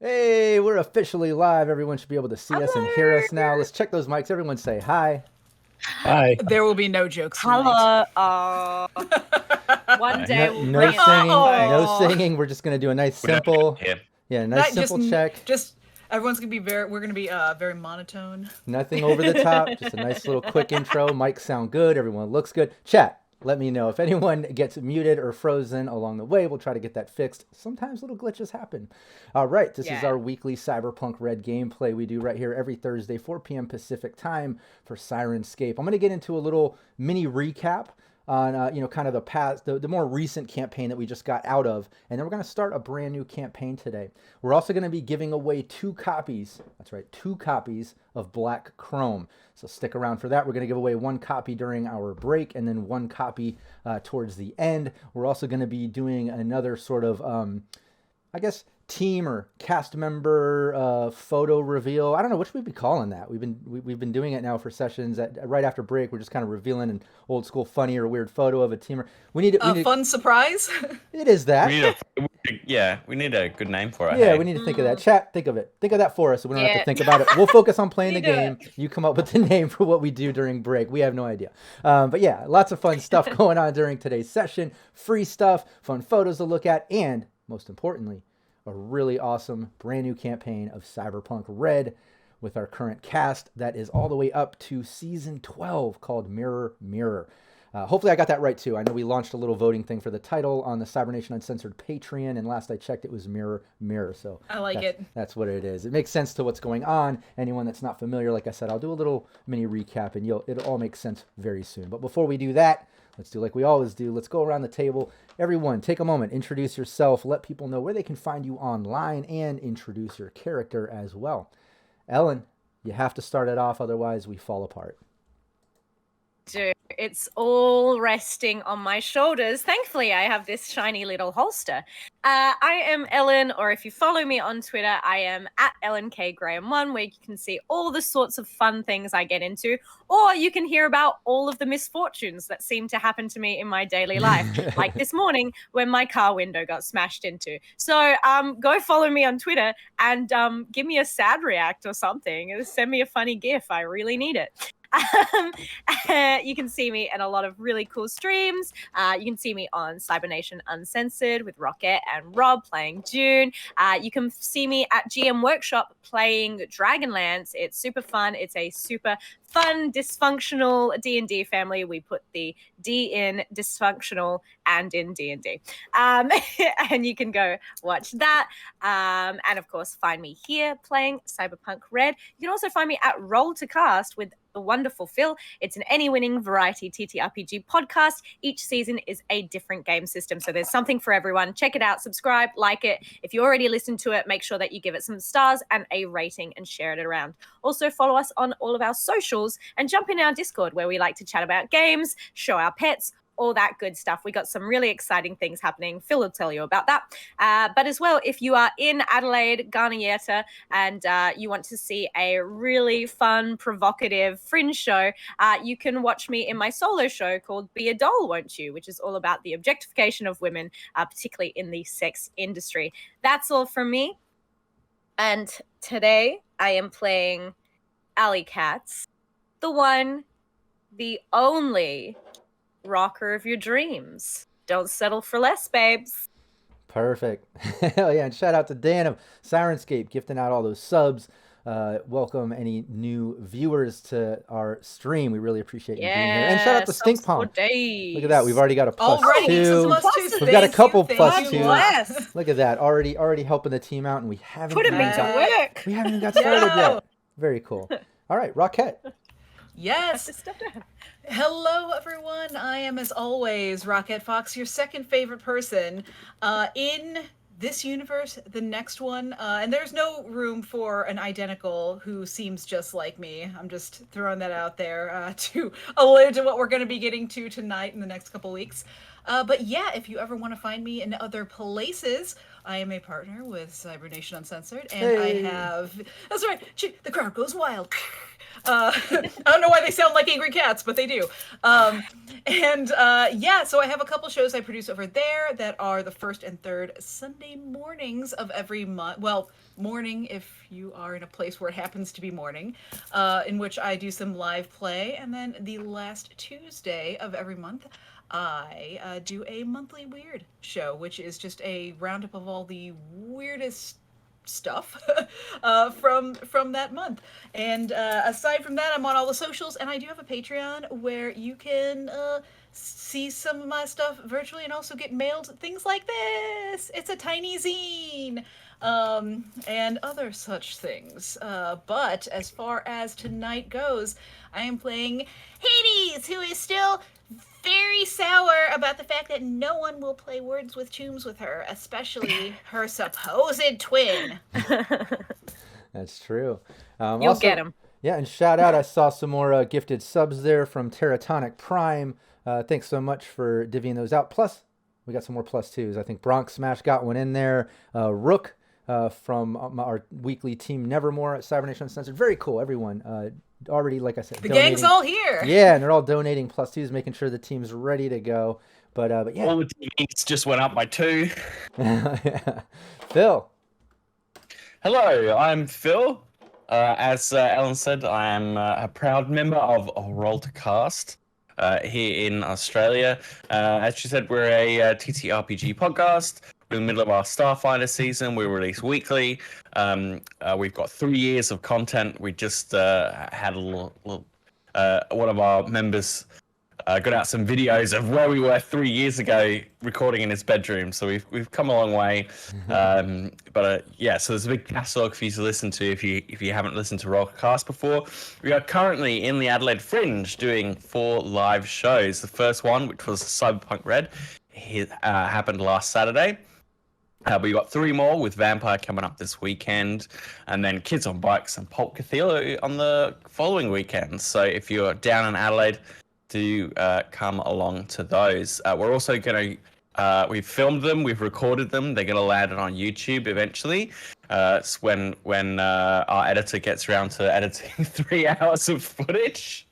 Hey, we're officially live. Everyone should be able to see us and hear us now. Let's check those mics. Everyone say hi. Hi. There will be no jokes Hello. One day we'll no bring it singing. back. No singing. We're just gonna do a nice simple. Yeah, nice simple check. Just everyone's gonna be we're gonna be very monotone. Nothing over the top. Just a nice little quick intro. Mics sound good. Everyone looks good. Chat. Let me know if anyone gets muted or frozen along the way. We'll try to get that fixed. Sometimes little glitches happen. All right, this is our weekly Cyberpunk Red gameplay we do right here every Thursday, 4 p.m. Pacific time for Syrinscape. I'm going to get into a little mini recap on kind of the past, the more recent campaign that we just got out of, and then we're going to start a brand new campaign today. We're also going to be giving away 2 copies. That's right, 2 copies of Black Chrome. So stick around for that. We're going to give away 1 copy during our break and then 1 copy towards the end. We're also going to be doing another sort of, I guess, team or cast member photo reveal. I don't know, what should we be calling that? We've been doing it now for sessions right after break. We're just kind of revealing an old school funny or weird photo of a teamer. We need a fun surprise. It is that. We need a good name for it. Yeah, we need to think of that. Chat, think of it. Think of that for us so we don't have to think about it. We'll focus on playing the game. You come up with the name for what we do during break. We have no idea. But yeah, lots of fun stuff going on during today's session. Free stuff, fun photos to look at, and most importantly, a really awesome brand new campaign of Cyberpunk Red with our current cast that is all the way up to season 12 called Mirror Mirror. Hopefully I got that right too. I know we launched a little voting thing for the title on the Cybernation Uncensored Patreon, and last I checked it was Mirror Mirror. So I like it. That's what it is. It makes sense to what's going on. Anyone that's not familiar, like I said, I'll do a little mini recap and it'll all make sense very soon. But before we do that, let's do like we always do. Let's go around the table. Everyone, take a moment, introduce yourself, let people know where they can find you online, and introduce your character as well. Ellen, you have to start it off, otherwise we fall apart. Dude, it's all resting on my shoulders. Thankfully, I have this shiny little holster. I am Ellen, or if you follow me on Twitter, I am at EllenKGraham1, where you can see all the sorts of fun things I get into, or you can hear about all of the misfortunes that seem to happen to me in my daily life, like this morning when my car window got smashed into. So go follow me on Twitter and give me a sad react or something. Send me a funny GIF. I really need it. You can see me in a lot of really cool streams. You can see me on Cybernation Uncensored with Rockette and Rob playing June. You can see me at GM Workshop playing Dragonlance. It's super fun. It's a super fun, dysfunctional D&D family. We put the D in dysfunctional and in D&D. And you can go watch that. And of course, find me here playing Cyberpunk Red. You can also find me at Roll to Cast with the wonderful Phil. It's an any-winning variety TTRPG podcast. Each season is a different game system, so there's something for everyone. Check it out, subscribe, like it. If you already listened to it, make sure that you give it some stars and a rating and share it around. Also, follow us on all of our socials and jump in our Discord, where we like to chat about games, show our pets, all that good stuff. We got some really exciting things happening. Phil will tell you about that. But as well, if you are in Adelaide, Garnieta, and you want to see a really fun, provocative fringe show, you can watch me in my solo show called Be a Doll, Won't You?, which is all about the objectification of women, particularly in the sex industry. That's all from me. And today I am playing Alley Cats, the one, the only rocker of your dreams. Don't settle for less, babes. Perfect. Hell yeah. And shout out to Dan of Syrinscape gifting out all those subs. Welcome any new viewers to our stream. We really appreciate you being here. And shout out to Stink Palm. Look at that. We've already got a +2. We've got a couple +2s. Look at that. Already helping the team out, and we haven't Put him into work. We haven't even got started yet. Very cool. All right, Rockette. Yes. Hello, everyone. I am, as always, Rockette Fox, your second favorite person in this universe, the next one. And there's no room for an identical who seems just like me. I'm just throwing that out there to allude to what we're going to be getting to tonight in the next couple weeks. But yeah, if you ever want to find me in other places, I am a partner with Cybernation Uncensored, and I have... That's right, the crowd goes wild. I don't know why they sound like angry cats, but they do. Yeah, so I have a couple shows I produce over there that are the first and third Sunday mornings of every month. Well, morning if you are in a place where it happens to be morning, in which I do some live play. And then the last Tuesday of every month, I do a monthly weird show, which is just a roundup of all the weirdest stuff from that month. And aside from that, I'm on all the socials, and I do have a Patreon where you can see some of my stuff virtually and also get mailed things like this. It's a tiny zine. And other such things. But as far as tonight goes, I am playing Hades, who is still very sour about the fact that no one will play Words with Tombs with her, especially her supposed twin. That's true. You'll also get him. Yeah, and shout out, I saw some more gifted subs there from Teratonic Prime. Thanks so much for divvying those out. Plus, we got some more +2s. I think Bronx Smash got one in there. Rook from our weekly team Nevermore at Cybernation Uncensored. Very cool, everyone. Already, like I said, the gang's all here. Yeah, and they're all donating +2s, making sure the team's ready to go. But yeah, all the teams just went up by 2. Phil. Hello, I'm Phil. As Ellen said, I am a proud member of Roll to Cast here in Australia. As she said, we're a TTRPG podcast. We're in the middle of our Starfighter season. We release weekly. We've got 3 years of content. We just had a little one of our members got out some videos of where we were 3 years ago recording in his bedroom. So we've come a long way. Yeah, so there's a big catalog for you to listen to if you haven't listened to Rockcast before. We are currently in the Adelaide Fringe doing 4 live shows. The first one, which was Cyberpunk Red, happened last Saturday. We got 3 more with Vampire coming up this weekend, and then Kids on Bikes and Pulp Cathedral on the following weekend. So if you're down in Adelaide, do come along to those. We're also going to, we've filmed them, we've recorded them. They're going to land it on YouTube eventually. It's when our editor gets around to editing 3 hours of footage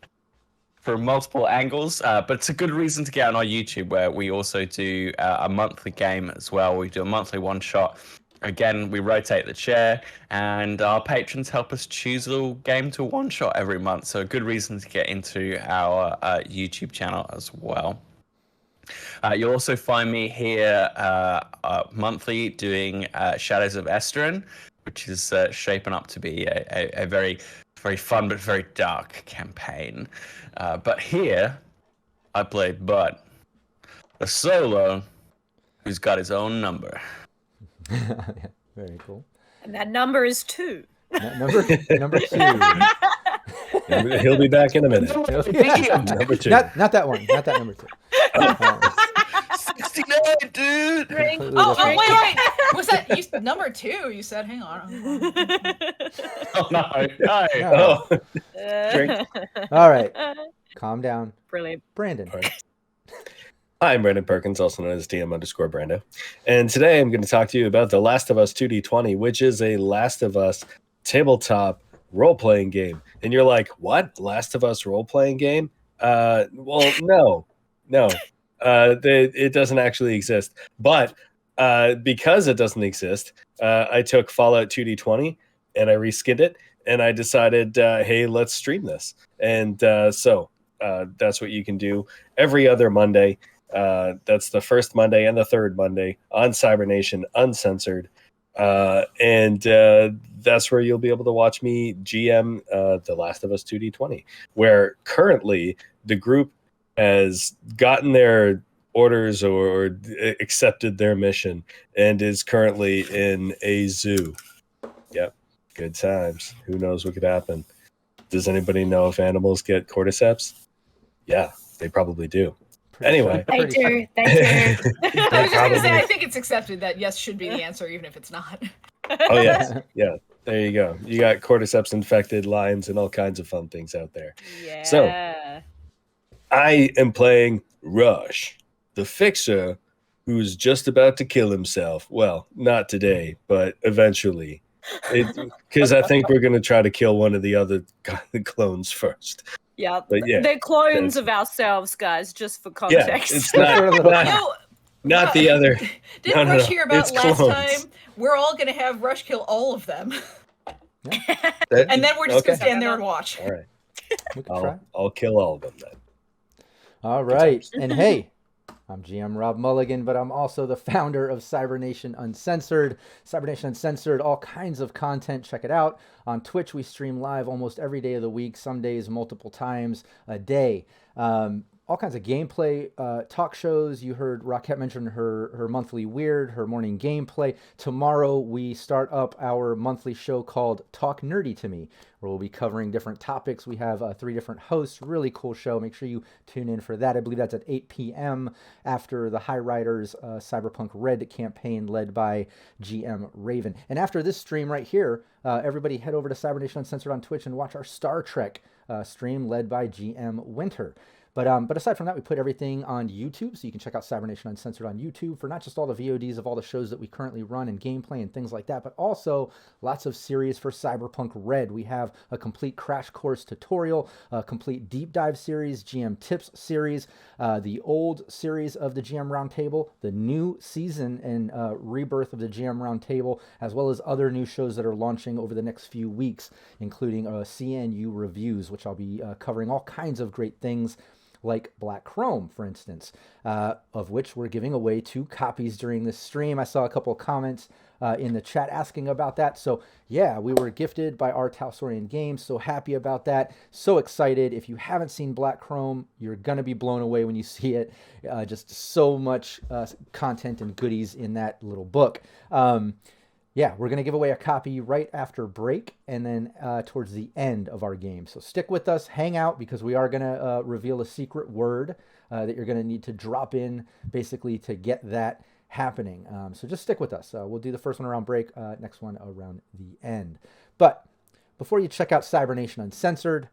from multiple angles, but it's a good reason to get on our YouTube, where we also do a monthly game as well. We do a monthly one-shot. Again, we rotate the chair, and our patrons help us choose a little game to one-shot every month, so a good reason to get into our YouTube channel as well. You'll also find me here monthly doing Shadows of Esteren, which is shaping up to be a very fun but very dark campaign. But here, I play Bud, a solo who's got his own number. Very cool. And that number is 2. Number 2. He'll be back in a minute. Number 2. Not that one. Not that number 2. 69, dude. Wait. Was that number 2? You said, hang on. Oh no. Drink. All right. Calm down. Brilliant. Brandon. All right. Hi, I'm Brandon Perkins, also known as DM_Brando. And today I'm going to talk to you about The Last of Us 2D20, which is a Last of Us tabletop role-playing game. And you're like, what? Last of Us role-playing game? Well, no. It doesn't actually exist. But because it doesn't exist, I took Fallout 2D20 and I reskinned it, and I decided, hey, let's stream this. And so that's what you can do every other Monday. That's the first Monday and the third Monday on Cybernation Uncensored. And that's where you'll be able to watch me GM The Last of Us 2D20, where currently the group has gotten their orders or accepted their mission and is currently in a zoo. Yep, good times. Who knows what could happen? Does anybody know if animals get cordyceps? Yeah, they probably do. Anyway. They do. They do. I was just going to say, I think it's accepted that yes should be the answer, even if it's not. Oh, yes. Yeah, there you go. You got cordyceps infected lions and all kinds of fun things out there. Yeah. So, I am playing Rush, the fixer who's just about to kill himself. Well, not today, but eventually. Because I think we're going to try to kill one of the other clones first. Yeah, but yeah, they're clones of ourselves, guys, just for Yeah, context. it's not the other. Didn't Rush hear about it's last clones. time? We're all going to have Rush kill all of them. That- And then we're just going okay. to stand there and watch. All right. We can try. I'll kill all of them then. All right. And hey, I'm GM Rob Mulligan, but I'm also the founder of Cybernation Uncensored. Cybernation Uncensored, all kinds of content. Check it out. On Twitch, we stream live almost every day of the week, some days multiple times a day. All kinds of gameplay, talk shows. You heard Rockette mention her monthly Weird, her morning gameplay. Tomorrow, we start up our monthly show called Talk Nerdy to Me, where we'll be covering different topics. We have 3 different hosts. Really cool show. Make sure you tune in for that. I believe that's at 8 p.m. after the High Riders Cyberpunk Red campaign led by GM Raven. And after this stream right here, everybody head over to Cybernation Uncensored on Twitch and watch our Star Trek stream led by GM Winter. But aside from that, we put everything on YouTube, so you can check out Cybernation Uncensored on YouTube for not just all the VODs of all the shows that we currently run and gameplay and things like that, but also lots of series for Cyberpunk Red. We have a complete crash course tutorial, a complete deep dive series, GM Tips series, the old series of the GM Roundtable, the new season and rebirth of the GM Roundtable, as well as other new shows that are launching over the next few weeks, including CNU reviews, which I'll be covering all kinds of great things, like Black Chrome, for instance, of which we're giving away 2 copies during this stream. I saw a couple of comments in the chat asking about that. So yeah, we were gifted by our Talsorian Games. So happy about that. So excited. If you haven't seen Black Chrome, you're going to be blown away when you see it. Just so much content and goodies in that little book. Yeah, we're going to give away a copy right after break and then towards the end of our game. So stick with us, hang out, because we are going to reveal a secret word that you're going to need to drop in basically to get that happening. So just stick with us. We'll do the first one around break, next one around the end. But before you check out Cybernation Uncensored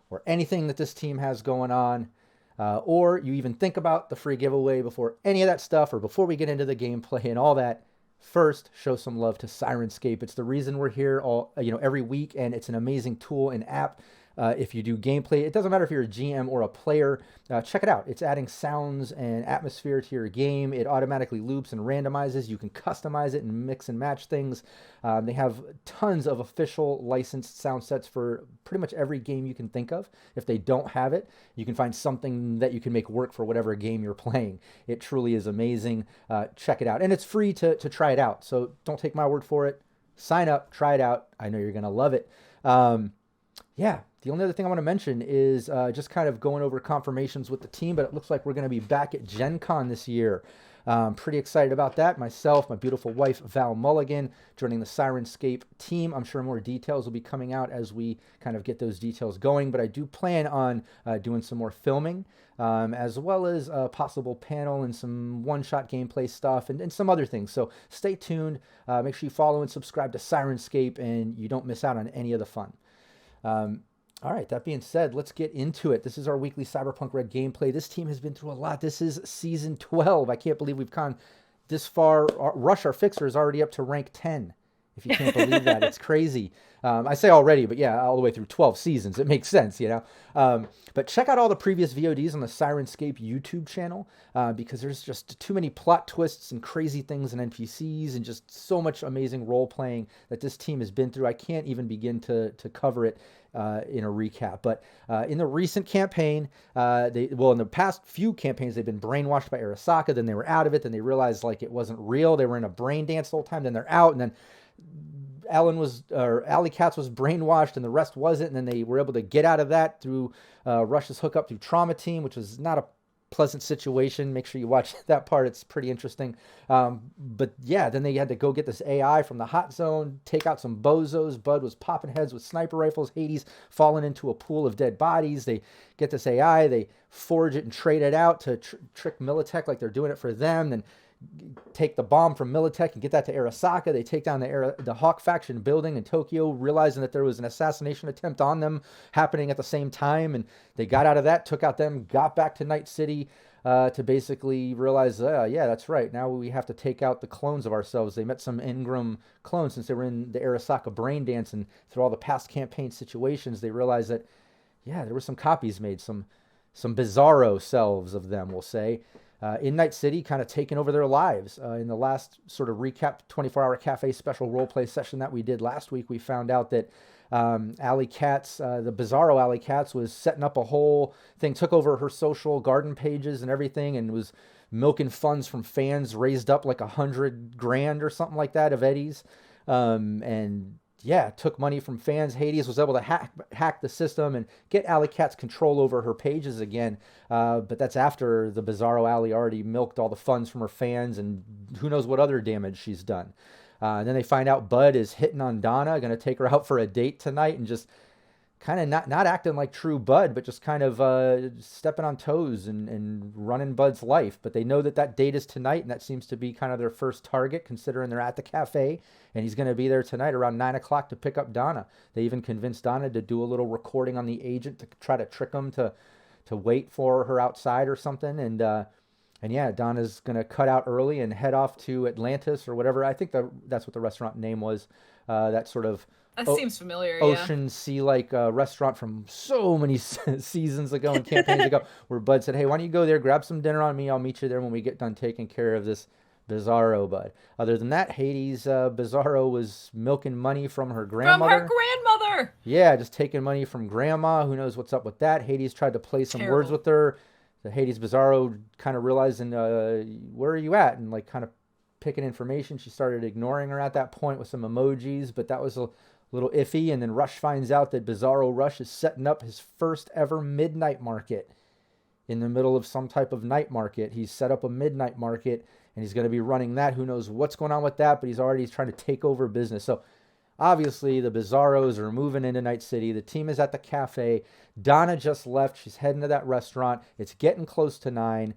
or anything that this team has going on, or you even think about the free giveaway before any of that stuff, or before we get into the gameplay and all that, first, show some love to Syrinscape. It's the reason we're here every week, and it's an amazing tool and app. If you do gameplay, it doesn't matter if you're a GM or a player, check it out. It's adding sounds and atmosphere to your game. It automatically loops and randomizes. You can customize it and mix and match things. They have tons of official licensed sound sets for pretty much every game you can think of. If they don't have it, you can find something that you can make work for whatever game you're playing. It truly is amazing. Check it out. And it's free to try it out. So don't take my word for it. Sign up, try it out. I know you're going to love it. Yeah, the only other thing I want to mention is just kind of going over confirmations with the team, but it looks like we're going to be back at Gen Con this year. Pretty excited about that. Myself, my beautiful wife, Val Mulligan, joining the Syrinscape team. I'm sure more details will be coming out as we kind of get those details going, but I do plan on doing some more filming, as well as a possible panel and some one-shot gameplay stuff and some other things. So stay tuned. Make sure you follow and subscribe to Syrinscape, and you don't miss out on any of the fun. All right, that being said, let's get into it. This is our weekly Cyberpunk Red gameplay. This team has been through a lot. This is Season 12. I can't believe we've gone this far. Rush, our fixer, is already up to rank 10 If you can't believe that, it's crazy. I say already, but yeah, all the way through 12 seasons. It makes sense, you know. But check out all the previous VODs on the Syrinscape YouTube channel because there's just too many plot twists and crazy things and NPCs and just so much amazing role-playing that this team has been through. I can't even begin to cover it in a recap. But in the recent campaign, in the past few campaigns, they've been brainwashed by Arasaka. Then they were out of it. Then they realized like it wasn't real. They were in a brain dance the whole time. Then they're out. And then Alley Katz was brainwashed and the rest wasn't. And then they were able to get out of that through Rush's hookup through Trauma Team, which was not a pleasant situation. Make sure you watch that part. It's pretty interesting. But yeah, then they had to go get this AI from the hot zone, take out some bozos. Bud was popping heads with sniper rifles. Hades falling into a pool of dead bodies. They get this AI, they forge it and trade it out to trick Militech like they're doing it for them. Then take the bomb from Militech and get that to Arasaka. They take down the Hawk faction building in Tokyo, realizing that there was an assassination attempt on them happening at the same time. And they got out of that, took out them, got back to Night City to basically realize, yeah, that's right. Now we have to take out the clones of ourselves. They met some Ingram clones since they were in the Arasaka brain dance, and through all the past campaign situations, they realized that, yeah, there were some copies made, some bizarro selves of them, we'll say. In Night City, kind of taking over their lives. In the last sort of recap 24-hour cafe special roleplay session that we did last week, we found out that Alley Katz, the Bizarro Alley Katz, was setting up a whole thing, took over her social garden pages and everything, and was milking funds from fans, raised up like $100,000 or something like that of Eddie's. And yeah, took money from fans. Hades was able to hack the system and get Alley Katz control over her pages again. But that's after the Bizarro Alley already milked all the funds from her fans, and who knows what other damage she's done. And then they find out Bud is hitting on Donna, going to take her out for a date tonight, and just kind of not acting like true Bud, but just kind of stepping on toes and running Bud's life. But they know that date is tonight, and that seems to be kind of their first target, considering they're at the cafe, and he's going to be there tonight around 9 o'clock to pick up Donna. They even convinced Donna to do a little recording on the agent to try to trick him to wait for her outside or something. And yeah, Donna's going to cut out early and head off to Atlantis or whatever. I think that's what the restaurant name was. That sort of That seems familiar. ocean sea-like restaurant from so many seasons ago and campaigns ago, where Bud said, hey, why don't you go there, grab some dinner on me, I'll meet you there when we get done taking care of this Bizarro Bud. Other than that, Hades Bizarro was milking money from her grandmother. From her grandmother! Yeah, just taking money from grandma. Who knows what's up with that. Hades tried to play some words with her. The Hades Bizarro kind of realizing, where are you at? And like kind of picking information. She started ignoring her at that point with some emojis, but that was a little iffy. And then Rush finds out that Bizarro Rush is setting up his first ever midnight market in the middle of some type of night market. He's set up a midnight market, and he's going to be running that. Who knows what's going on with that, but he's already trying to take over business. So obviously the Bizarros are moving into Night City. The team is at the cafe. Donna just left. She's heading to that restaurant. It's getting close to 9.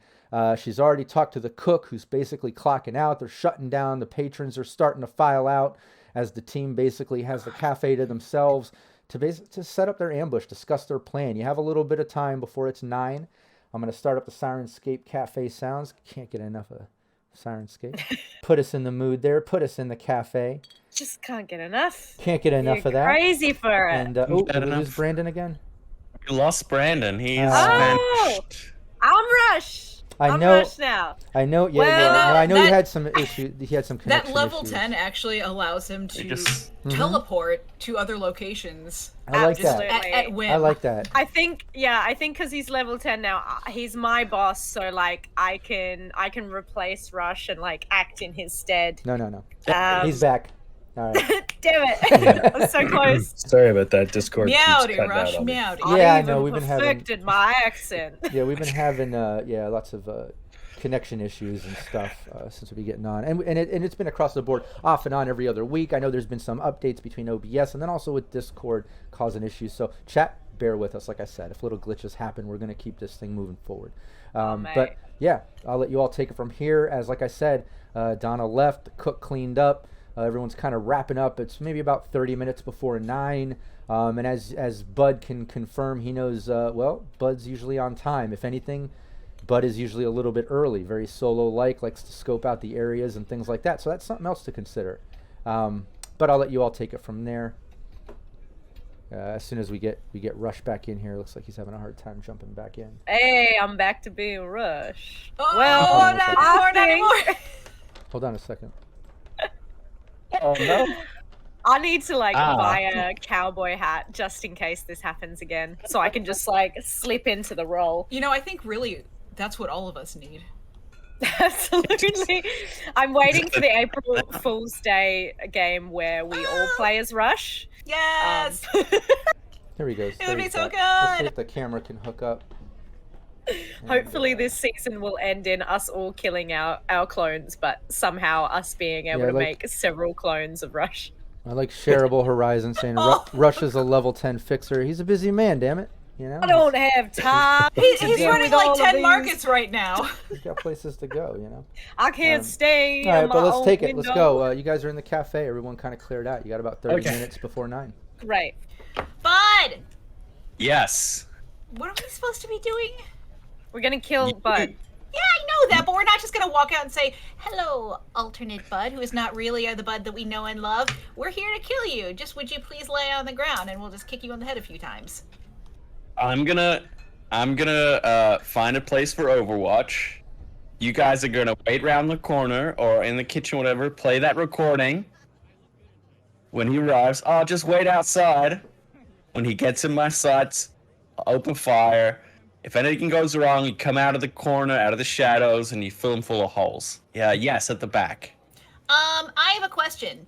She's already talked to the cook, who's basically clocking out. They're shutting down. The patrons are starting to file out as the team basically has the cafe to themselves to set up their ambush, discuss their plan. You have a little bit of time before it's 9. I'm going to start up the Syrinscape cafe sounds. Can't get enough of Syrinscape. Put us in the mood there. Put us in the cafe. Just can't get enough. Can't get enough of that. Crazy for it. And who's Brandon again? We lost Brandon. He's vanished. I'm Rush. I'm Rush now. I know. Yeah, Well, I know he had some issues. He had some connection That level issues. 10 actually allows him to teleport to other locations. I like that. At whim. I like that. I think because he's level 10 now, he's my boss, so like I can replace Rush and like act in his stead. No. He's back. All right. Damn it! I'm so close. Sorry about that. Discord keeps Meowdy, cutting Rush, out on me. meowdy. Yeah, I even know. We've been having perfected my accent. yeah, we've been having lots of connection issues and stuff since we've been getting on, and it's been across the board, off and on every other week. I know there's been some updates between OBS and then also with Discord causing issues. So chat, bear with us. Like I said, if little glitches happen, we're gonna keep this thing moving forward. But yeah, I'll let you all take it from here. As like I said, Donna left, the cook cleaned up. Everyone's kind of wrapping up. It's maybe about 30 minutes before 9. And as Bud can confirm, he knows, Bud's usually on time. If anything, Bud is usually a little bit early, very solo-like, likes to scope out the areas and things like that. So that's something else to consider. But but I'll let you all take it from there. As soon as we get Rush back in here, looks like he's having a hard time jumping back in. Hey, I'm back to being Rush. Oh, Well, not anymore. Hold on a second. Oh no. I need to buy a cowboy hat just in case this happens again, so I can just slip into the role. I think really that's what all of us need. Absolutely. I'm waiting for the April Fool's Day game where we all play as Rush. Yes. Here he goes. It would be so Let's see good. if the camera can hook up. Hopefully this season will end in us all killing our clones, but somehow us being able to make several clones of Rush. I like Shareable Horizon saying Rush is a level 10 fixer. He's a busy man, damn it. I don't have time. He's running like 10 markets right now. He's got places to go, I can't stay. All right, but let's take it. Window. Let's go. You guys are in the cafe. Everyone kind of cleared out. You got about 30 minutes before 9. Right. Bud! Yes. What are we supposed to be doing? We're gonna kill Bud. Yeah, I know that, but we're not just gonna walk out and say, hello, alternate Bud, who is not really the Bud that we know and love. We're here to kill you. Just would you please lay on the ground and we'll just kick you on the head a few times. I'm gonna find a place for Overwatch. You guys are gonna wait around the corner or in the kitchen, whatever, play that recording. When he arrives, I'll just wait outside. When he gets in my sights, I'll open fire. If anything goes wrong, you come out of the corner, out of the shadows, and you fill them full of holes. Yeah, yes, at the back. I have a question.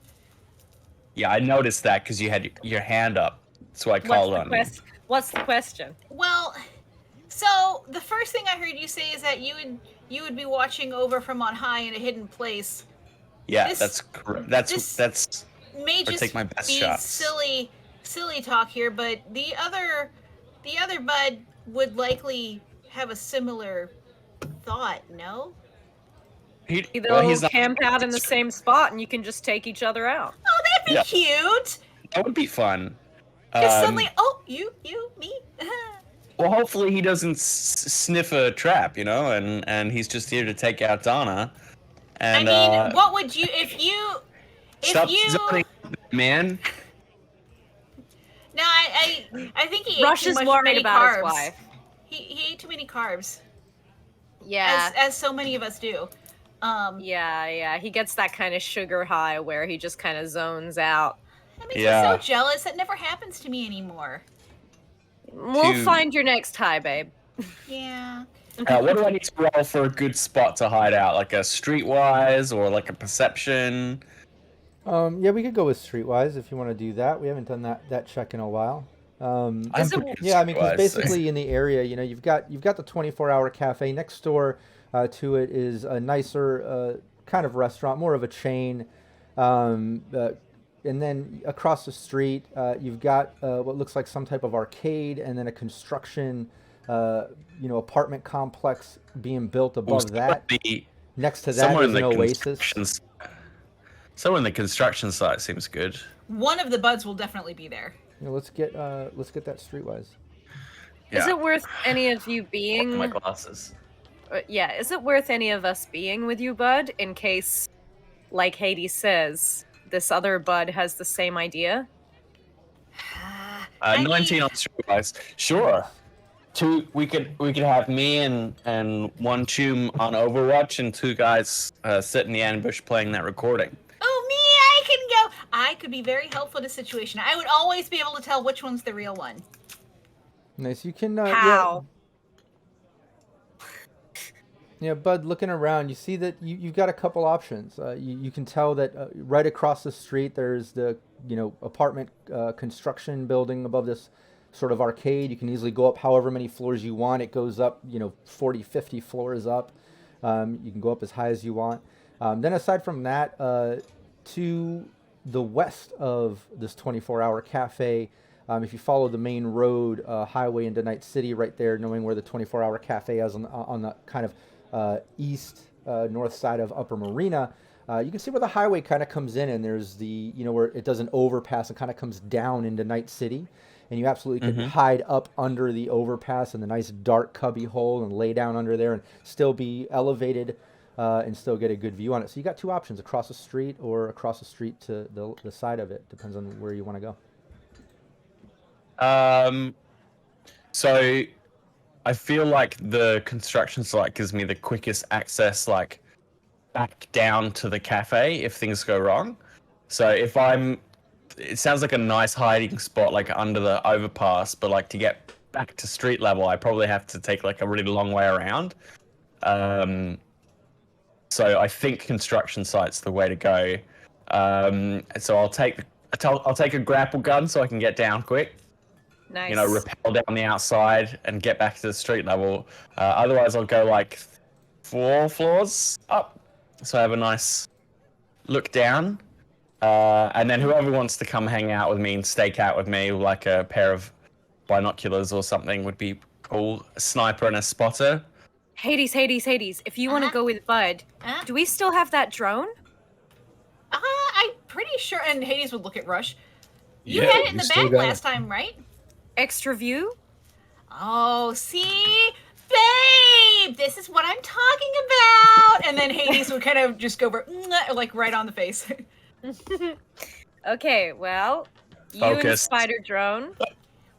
Yeah, I noticed that because you had your hand up. So I called on you. What's the question? Well, so the first thing I heard you say is that you would be watching over from on high in a hidden place. Yeah, that's correct. That's may just take my best be shots. silly talk here, but the other Bud would likely have a similar thought, no? They'll camp out in the same spot and you can just take each other out. Oh, that'd be cute! That would be fun. Just suddenly, you, me. Well, hopefully he doesn't sniff a trap, and he's just here to take out Donna. And, I mean, what would you, if you... Stop zoning, man. No, I think he Rush ate too is much worried many about carbs. his wife. He ate too many carbs. Yeah. As so many of us do. Yeah. He gets that kind of sugar high where he just kind of zones out. That makes me so jealous. That never happens to me anymore. We'll find your next high, babe. Yeah. What do I need to roll for a good spot to hide out? Like a streetwise or like a perception? Yeah, we could go with Streetwise if you want to do that. We haven't done that check in a while. Yeah, I mean, because basically in the area, you've got the 24-hour cafe. Next door to it is a nicer kind of restaurant, more of a chain. And then across the street, you've got what looks like some type of arcade, and then a construction, apartment complex being built above that. Next to that is an oasis. Someone in the construction site seems good. One of the Buds will definitely be there. Let's get that Streetwise. Yeah. Is it worth any of you being? My glasses. Yeah, is it worth any of us being with you, Bud, in case, like Hades says, this other Bud has the same idea? 19 on Streetwise. Sure. We could have me and one Choom on Overwatch and two guys sit in the ambush playing that recording. Oh, me, I can go. I could be very helpful in a situation. I would always be able to tell which one's the real one. Nice. You can. How? Yeah, Bud, looking around, you see that you've got a couple options. You can tell that right across the street there's the apartment construction building above this sort of arcade. You can easily go up however many floors you want. It goes up 40, 50 floors up. You can go up as high as you want. Then aside from that, to the west of this 24-hour cafe, if you follow the main road highway into Night City right there, knowing where the 24-hour cafe is on the kind of east north side of Upper Marina, you can see where the highway kind of comes in, and there's the where it does an overpass and kind of comes down into Night City, and you absolutely could hide up under the overpass in the nice dark cubby hole and lay down under there and still be elevated and still get a good view on it. So you got two options: across the street or across the street to the side of it. Depends on where you want to go. So I feel like the construction site gives me the quickest access, like back down to the cafe if things go wrong. So if it sounds like a nice hiding spot, like under the overpass, but like to get back to street level, I probably have to take like a really long way around. So I think construction site's the way to go. So I'll take a grapple gun so I can get down quick. Nice. You know, rappel down the outside and get back to the street level. Otherwise, I'll go like 4 floors up, so I have a nice look down. And then whoever wants to come hang out with me and stake out with me, like a pair of binoculars or something, would be cool. A sniper and a spotter. Hades. If you want to go with Bud, do we still have that drone? I'm pretty sure. And Hades would look at Rush. You Yeah, had it in you the still bag got last time, right? Extra view? Oh, see? Babe, this is what I'm talking about. And then Hades would kind of just go like right on the face. Okay, well, you and Focused. Spider Drone.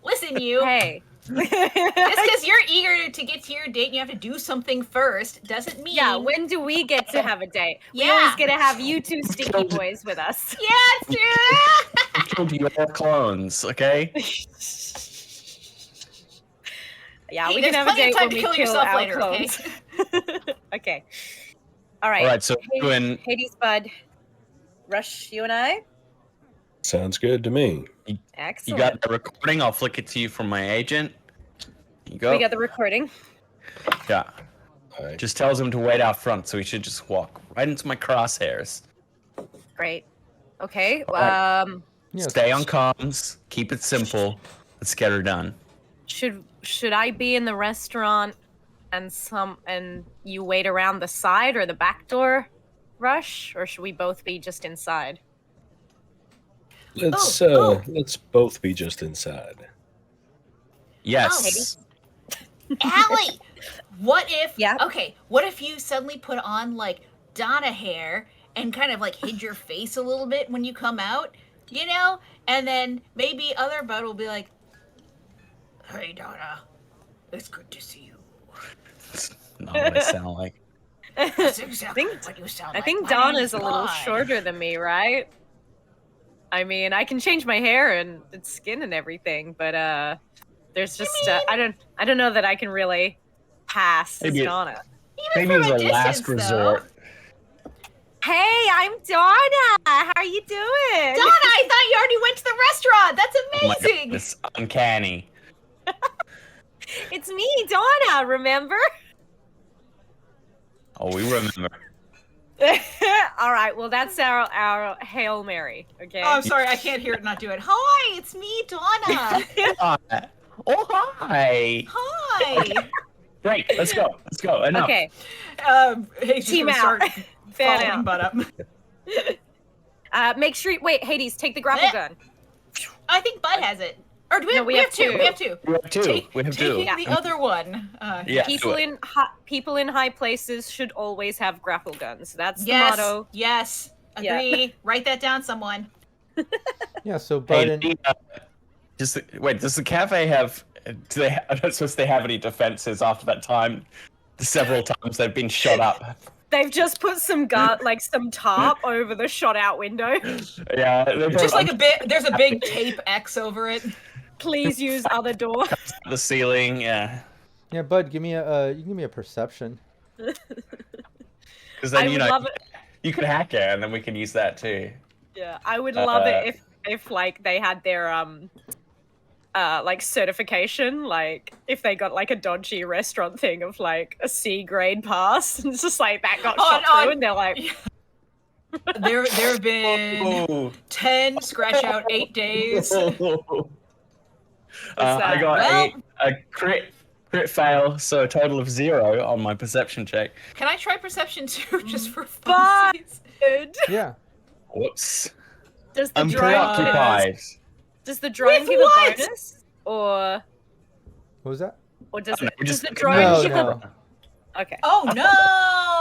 Listen, you. Hey. Just because you're eager to get to your date and you have to do something first doesn't mean... Yeah, when do we get to have a date? We Yeah. always get to have you two sticky boys with us. Yeah, it's true. I killed your clones, okay? Yeah, Hey, we there's can have a plenty of date time when to we kill kill yourself our later, okay? clones. Okay. All right. All right, so doing. Hades, Bud, Rush, you and I. Sounds good to me. You Excellent. got the recording? I'll flick it to you from my agent. You go. We got the recording. Yeah. All right. Just tells him to wait out front, so he should just walk right into my crosshairs. Great. Okay. Alright. Yeah, Stay on comms. Keep it simple. Let's get her done. Should I be in the restaurant and you wait around the side or the back door, Rush, or should we both be just inside? Let's Oh. let's both be just inside. Yes. Allie, what if... Yeah? Okay, what if you suddenly put on, like, Donna hair and kind of, like, hid your face a little bit when you come out, you know? And then maybe other Bud will be like, "Hey, Donna, it's good to see you." That's not what I sound like. That's exactly what you sound I like. think My Donna's name's a little Bud. shorter than me, right? I mean, I can change my hair and its skin and everything, but there's just I don't know that I can really pass as Maybe- Donna. Even Maybe from as a a last distance, resort. Hey, I'm Donna. How are you doing? Donna, I thought you already went to the restaurant. That's Oh my God, amazing. it's uncanny. It's me, Donna. Remember? Oh, we remember. All right. Well, that's our Hail Mary. Okay. Oh, I'm sorry, I can't hear it not do it. Hi, it's me, Donna. Hi. Oh, hi. Hi. Great. Let's go. Let's go. Enough. Okay. Hey, just Team gonna out. start Fan following out. Bud up. Make sure. Wait, Hades, take the grapple Eh. gun. I think Bud has it. Or do we No, have, we we have have two. two. We have two. We have two. We have two. Taking the other one. Yeah. People do it. in high places should always have grapple guns. That's Yes. the motto. Yes. Yeah. Agree. Write that down, someone. yeah. So Bud Hey, and wait, does the cafe have? Do they? I don't suppose they have any defenses after that time. The several times they've been shot up. They've just put some some tarp over the shot out window. Yeah, they've Just got like a bit. There's a big tape X over it. Please use other door. the ceiling. Yeah, yeah, Bud, give me a you can give me a perception. because I then you would know love it. you could hack it, and then we can use that too. Yeah, I would love it if like they had their like certification, like if they got like a dodgy restaurant thing of like a C grade pass, and it's just like that got shot through, and they're like, There have been Oh. 10 scratch out 8 days. I that? got Well- a crit fail, so a total of 0 on my perception check. Can I try perception too, just for Bud. funsies? Yeah. Whoops. Does the I'm drone preoccupied. does the drone With give what? a bonus, or What was that? does No, it, we does just- the drone No, give no. a okay? Oh no!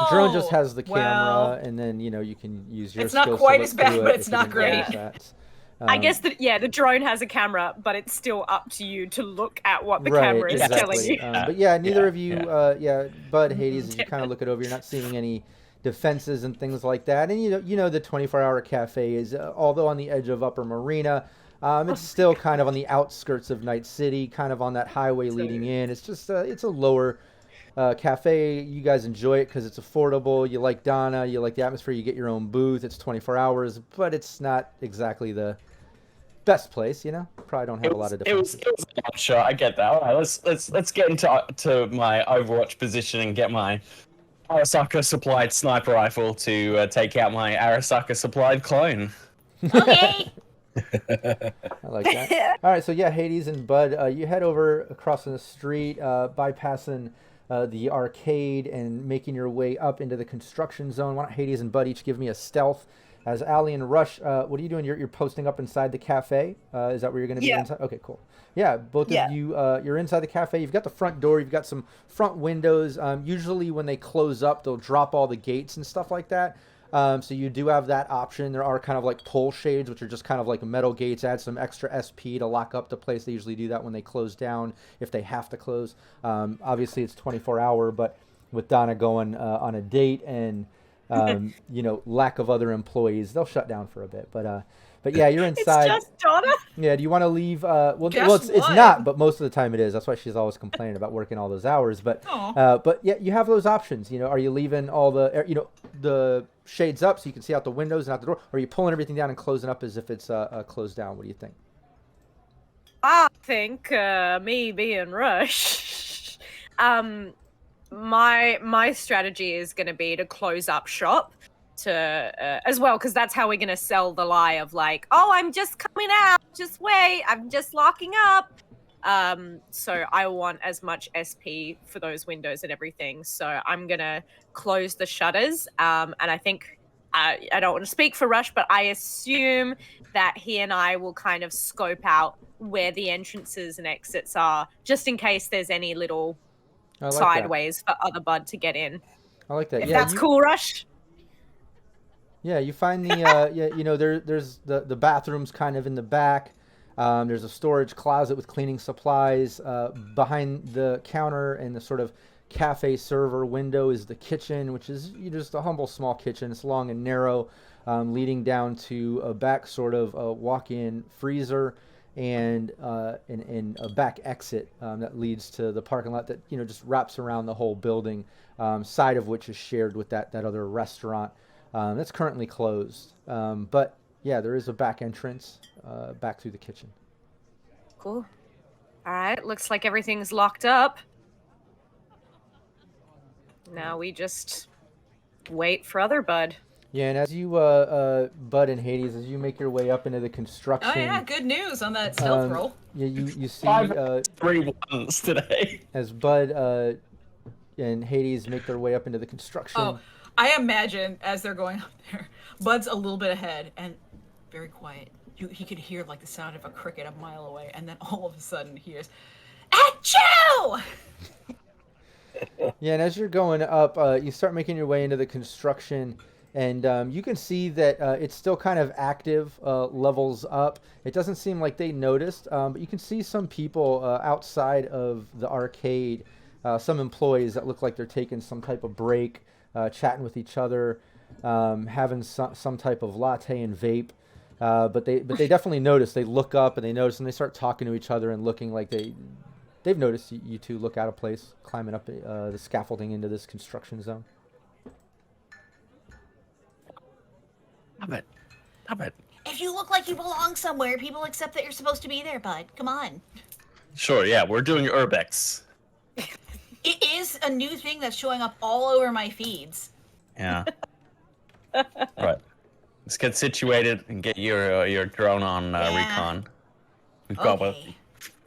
Oh, Drone just has the camera, well, and then you can use your it's not skills quite to look as bad, through but it it's if you not didn't realize great. that. I guess the drone has a camera, but it's still up to you to look at what the Right, camera is telling exactly. you. But yeah, neither Yeah, of you, yeah. Bud, Hades, as you kind of look it over, you're not seeing any defenses and things like that. And the 24-hour cafe is, although on the edge of Upper Marina, it's still kind of on the outskirts of Night City, kind of on that highway leading in. It's just it's a lower cafe. You guys enjoy it because it's affordable. You like Donna, you like the atmosphere. You get your own booth. It's 24 hours, but it's not exactly the best place. Probably don't have a lot of defenses. It was a long shot. I get that. All right, let's get into to my Overwatch position and get my Arasaka supplied sniper rifle to take out my Arasaka supplied clone. okay. I like that. All right, so yeah, Hades and Bud, you head over across the street, bypassing the arcade and making your way up into the construction zone. Why don't Hades and Bud each give me a stealth? As Allie and Rush, what are you doing? You're posting up inside the cafe. Is that where you're going to be? Yeah. Inside? Okay, cool. Yeah, both Yeah. of you, you're inside the cafe. You've got the front door. You've got some front windows. Usually when they close up, they'll drop all the gates and stuff like that. So you do have that option. There are kind of like pull shades, which are just kind of like metal gates. Add some extra SP to lock up the place. They usually do that when they close down, if they have to close. Obviously, it's 24-hour, but with Donna going on a date and lack of other employees, they'll shut down for a bit. But yeah, you're inside. It's just Donna. Yeah, do you want to leave? Guess It's what? not, but most of the time it is. That's why she's always complaining about working all those hours. But Aw. but yeah, you have those options. Are you leaving all the shades up so you can see out the windows and out the door, or are you pulling everything down and closing up as if it's closed down? What do you think? I think me being Rush, my strategy is going to be to close up shop to as well, because that's how we're going to sell the lie of like, oh, I'm just coming out, just wait, I'm just locking up. So I want as much SP for those windows and everything. So I'm going to close the shutters. And I think I don't want to speak for Rush, but I assume that he and I will kind of scope out where the entrances and exits are, just in case there's any little I like sideways for other Bud to get in. That. I like that. If Yeah, that's cool, Rush. Yeah, you find the there's the bathrooms kind of in the back. There's a storage closet with cleaning supplies. Behind the counter and the sort of cafe server window is the kitchen, which is just a humble small kitchen. It's long and narrow, leading down to a back sort of walk-in freezer and a back exit that leads to the parking lot that just wraps around the whole building, side of which is shared with that other restaurant that's currently closed. But yeah, there is a back entrance back through the kitchen. Cool. All right, looks like everything's locked up. Now we just wait for other Bud. Yeah, and as you, Bud and Hades, as you make your way up into the construction, Oh yeah, good news on that stealth roll. you see 3 ones today. as Bud and Hades make their way up into the construction. Oh, I imagine as they're going up there, Bud's a little bit ahead and very quiet. He could hear like the sound of a cricket a mile away, and then all of a sudden he hears, "Achoo!" Yeah, and as you're going up, you start making your way into the construction, and you can see that it's still kind of active, levels up. It doesn't seem like they noticed, but you can see some people outside of the arcade, some employees that look like they're taking some type of break, chatting with each other, having some type of latte and vape. But they definitely notice. They look up and they notice, and they start talking to each other and looking like they've noticed you two look out of place, climbing up the scaffolding into this construction zone. Stop it. If you look like you belong somewhere, people accept that you're supposed to be there, bud. Come on. Sure, yeah, we're doing Urbex. It is a new thing that's showing up all over my feeds. Yeah. Right. Let's get situated and get your drone on Yeah. recon. We've got about Okay.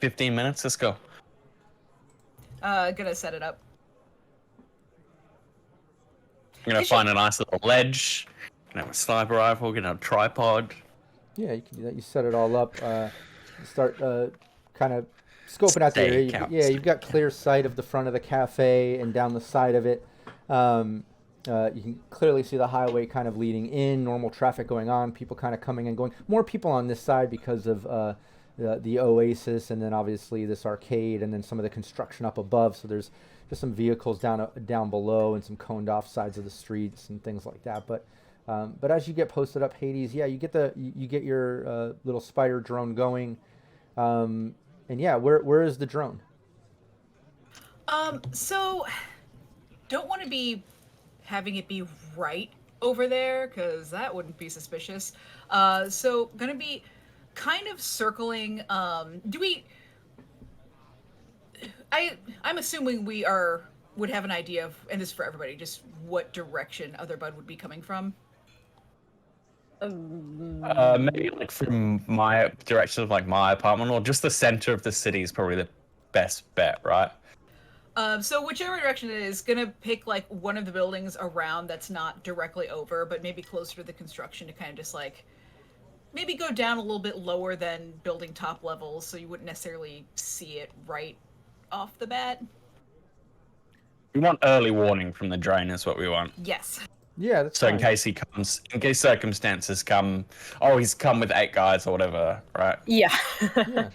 15 minutes. Let's go. Gonna set it up. I'm gonna find a nice little ledge. Gonna have a sniper rifle. Gonna have a tripod. Yeah, you can do that. You set it all up. You start kind of scoping out the Stay area. counts. Yeah, you've got clear sight of the front of the cafe and down the side of it. You can clearly see the highway kind of leading in, normal traffic going on, people kind of coming and going. More people on this side because of the Oasis, and then obviously this arcade, and then some of the construction up above. So there's just some vehicles down below, and some coned off sides of the streets and things like that. But as you get posted up, Hades, yeah, you get your little spider drone going, and yeah, where is the drone? So don't want to be having it be right over there, because that wouldn't be suspicious. So gonna be kind of circling. I'm assuming we would have an idea of, and this is for everybody, just what direction Other Bud would be coming from. Maybe like from my direction of like my apartment, or just the center of the city is probably the best bet, right? So whichever direction it is, gonna pick like one of the buildings around that's not directly over, but maybe closer to the construction, to kind of just like maybe go down a little bit lower than building top levels, so you wouldn't necessarily see it right off the bat. We want early warning from the drone is what we want. Yes. Yeah, that's So fine. in case circumstances come, he's come with 8 guys or whatever, right? Yeah. Yeah.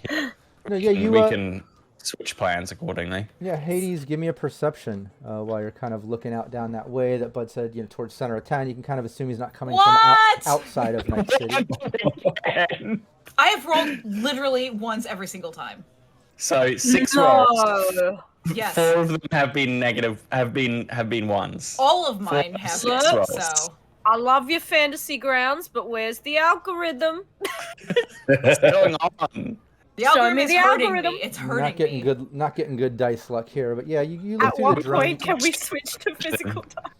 No, yeah, And we can switch plans accordingly. Yeah, Hades, give me a perception while you're kind of looking out down that way that Bud said, towards center of town. You can kind of assume he's not coming from What? outside of Night City. I have rolled literally once every single time. So 6 rolls. No. Yes. 4 of them have been negative. Have been ones. All of mine have Six been, rolls. so. I love your fantasy grounds, but where's the algorithm? What's going on? The Show algorithm me is the hurting algorithm. me. It's hurting Not getting me. not getting good dice luck here, but yeah, you look At through what the drone. point can we switch to physical time?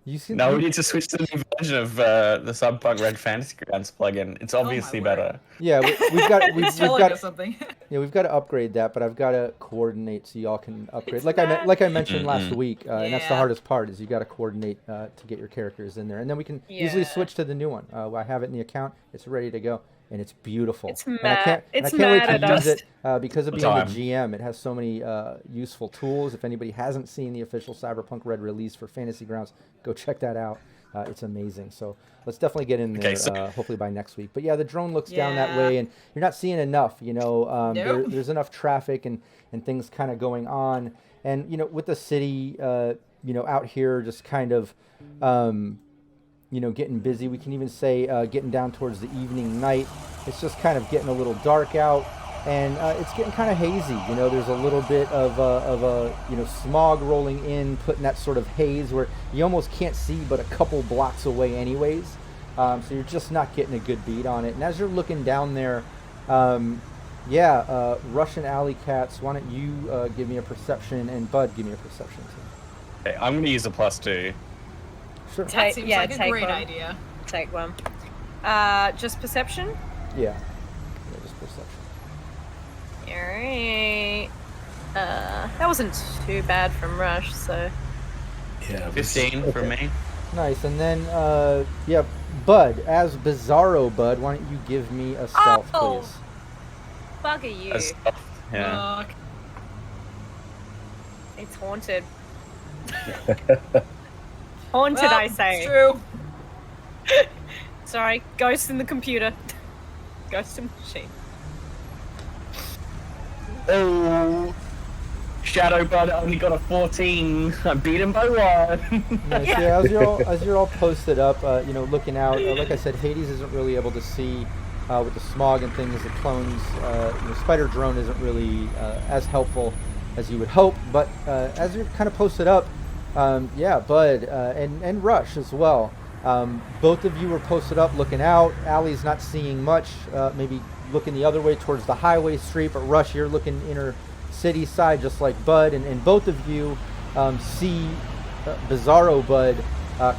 You see, No, we need to switch to the new version of the Cyberpunk Red Fantasy Grounds plugin. It's obviously word. better. yeah, we've got we've It's telling got us something. yeah, we've got to upgrade that, but I've got to coordinate so y'all can upgrade. Like I mentioned last week, and that's the Yeah. hardest part is you got to coordinate to get your characters in there, and then we can easily Yeah. switch to the new one. I have it in the account; it's ready to go, and it's beautiful. It's And I mad- can't it's wait mad to at use us. it because of being Time. the GM. It has so many useful tools. If anybody hasn't seen the official Cyberpunk Red release for Fantasy Grounds, go check that out. It's amazing. So let's definitely get in there, Okay, so- hopefully by next week. But yeah, the drone looks down that Yeah. way, and you're not seeing enough. Nope. There's enough traffic and things kind of going on. And, with the city, out here just kind of, getting busy. We can even say getting down towards the evening, night. It's just kind of getting a little dark out. And it's getting kind of hazy. There's a little bit of smog rolling in, putting that sort of haze where you almost can't see but a couple blocks away anyways. So you're just not getting a good beat on it. And as you're looking down there, Russian alley cats, why don't you give me a perception, and Bud, give me a perception too. Okay, I'm going to use a +2. Sure. That Take- seems yeah, like a take great one. idea. Take one. Just perception? Yeah, just perception. Alright. That wasn't too bad from Rush, so. Yeah, 15 for me. Nice. And then, Bud, as Bizarro Bud, why don't you give me a stealth, Oh. please? Bugger you. Yeah. Fuck. It's haunted. Haunted, Well, I say. It's true. Sorry, ghost in the computer. Ghost in the machine. Oh, Shadow Bud only got a 14. I beat him by 1. Nice. Yeah, as you're all posted up, looking out. Like I said, Hades isn't really able to see with the smog and things. The clones, Spider Drone isn't really as helpful as you would hope. But as you're kind of posted up, Bud and Rush as well. Both of you were posted up, looking out. Allie's not seeing much. Maybe looking the other way towards the highway street. But Rush, you're looking inner city side, just like Bud, and both of you see Bizarro Bud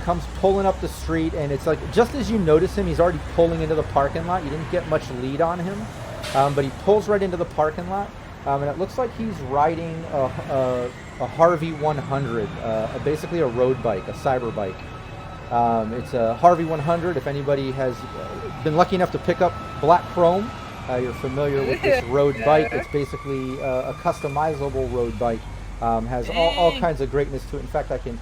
comes pulling up the street, and it's like just as you notice him, he's already pulling into the parking lot. You didn't get much lead on him, but he pulls right into the parking lot, and it looks like he's riding a Harvey 100, basically a road bike, a cyber bike. It's a Harvey 100. If anybody has been lucky enough to pick up Black Chrome, you're familiar with this road bike. It's basically a customizable road bike. Has all kinds of greatness to it. In fact, I can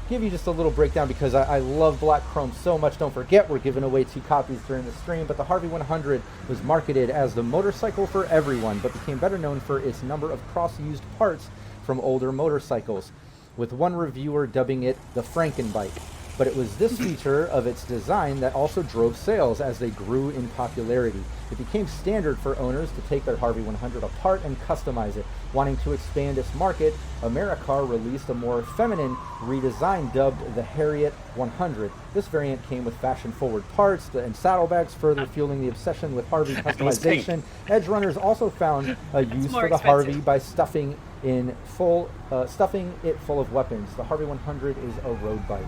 give you just a little breakdown because I love Black Chrome so much. Don't forget, we're giving away 2 copies during the stream, but the Harvey 100 was marketed as the motorcycle for everyone, but became better known for its number of cross-used parts from older motorcycles, with one reviewer dubbing it the Frankenbike. But it was this feature of its design that also drove sales as they grew in popularity. It became standard for owners to take their Harvey 100 apart and customize it. Wanting to expand its market, Americar released a more feminine redesign dubbed the Harriet 100. This variant came with fashion-forward parts and saddlebags, further fueling the obsession with Harvey customization. Edgerunners also found a use for the Harvey by stuffing it full of weapons. The Harvey 100 is a road bike.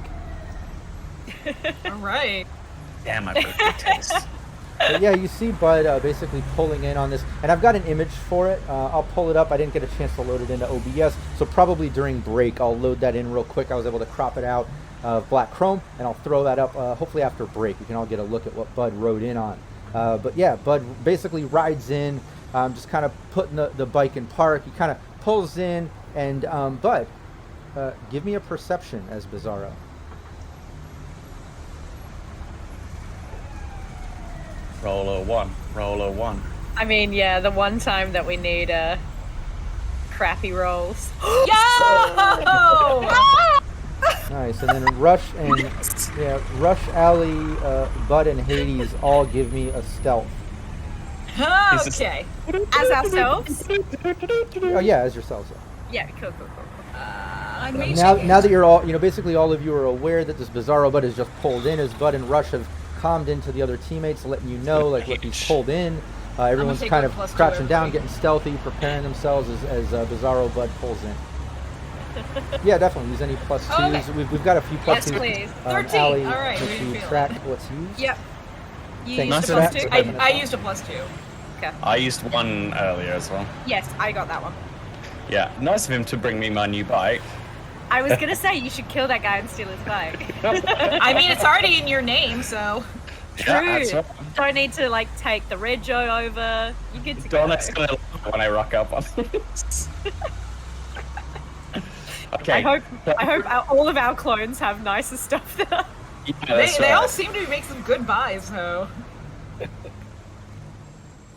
All right. Damn, my birthday taste. But yeah, you see Bud basically pulling in on this, and I've got an image for it. I'll pull it up. I didn't get a chance to load it into OBS, so probably during break I'll load that in real quick. I was able to crop it out of Black Chrome, and I'll throw that up hopefully after break. We can all get a look at what Bud rode in on. But yeah, Bud basically rides in, just kind of putting the bike in park. He kind of pulls in, and Bud, give me a perception as Bizarro. Roll a 1. I mean, yeah, the one time that we need crappy rolls. Yo! Nice, and then Rush Alley, Bud, and Hades all give me a stealth. Okay. As ourselves? Oh yeah, as yourselves. Yeah, cool. I'm reaching Now that you're all, basically all of you are aware that this Bizarro Bud is just pulled in, as Bud and Rush have calmed into the other teammates, letting you know like what he's pulled in. Everyone's kind of crouching down, getting stealthy, preparing themselves as Bizarro Bud pulls in. Yeah, definitely use any plus twos. Okay. We've got a few plus Yes, twos. please. 13. Allie, All right, make we sure you feel track it. what's used. Yep. You Thanks used for a plus that. 2? I used a plus 2. Okay. I used 1 earlier as well. Yes, I got that one. Yeah, nice of him to bring me my new bike. I was gonna say you should kill that guy and steal his bike. I mean, it's already in your name, so. Yeah, that's right. Don't need to like take the Rego over. You good to Donna's go. gonna love it when I rock up on this. Okay. I hope all of our clones have nicer stuff than us. Yeah, that's They all right. seem to make some good buys, so.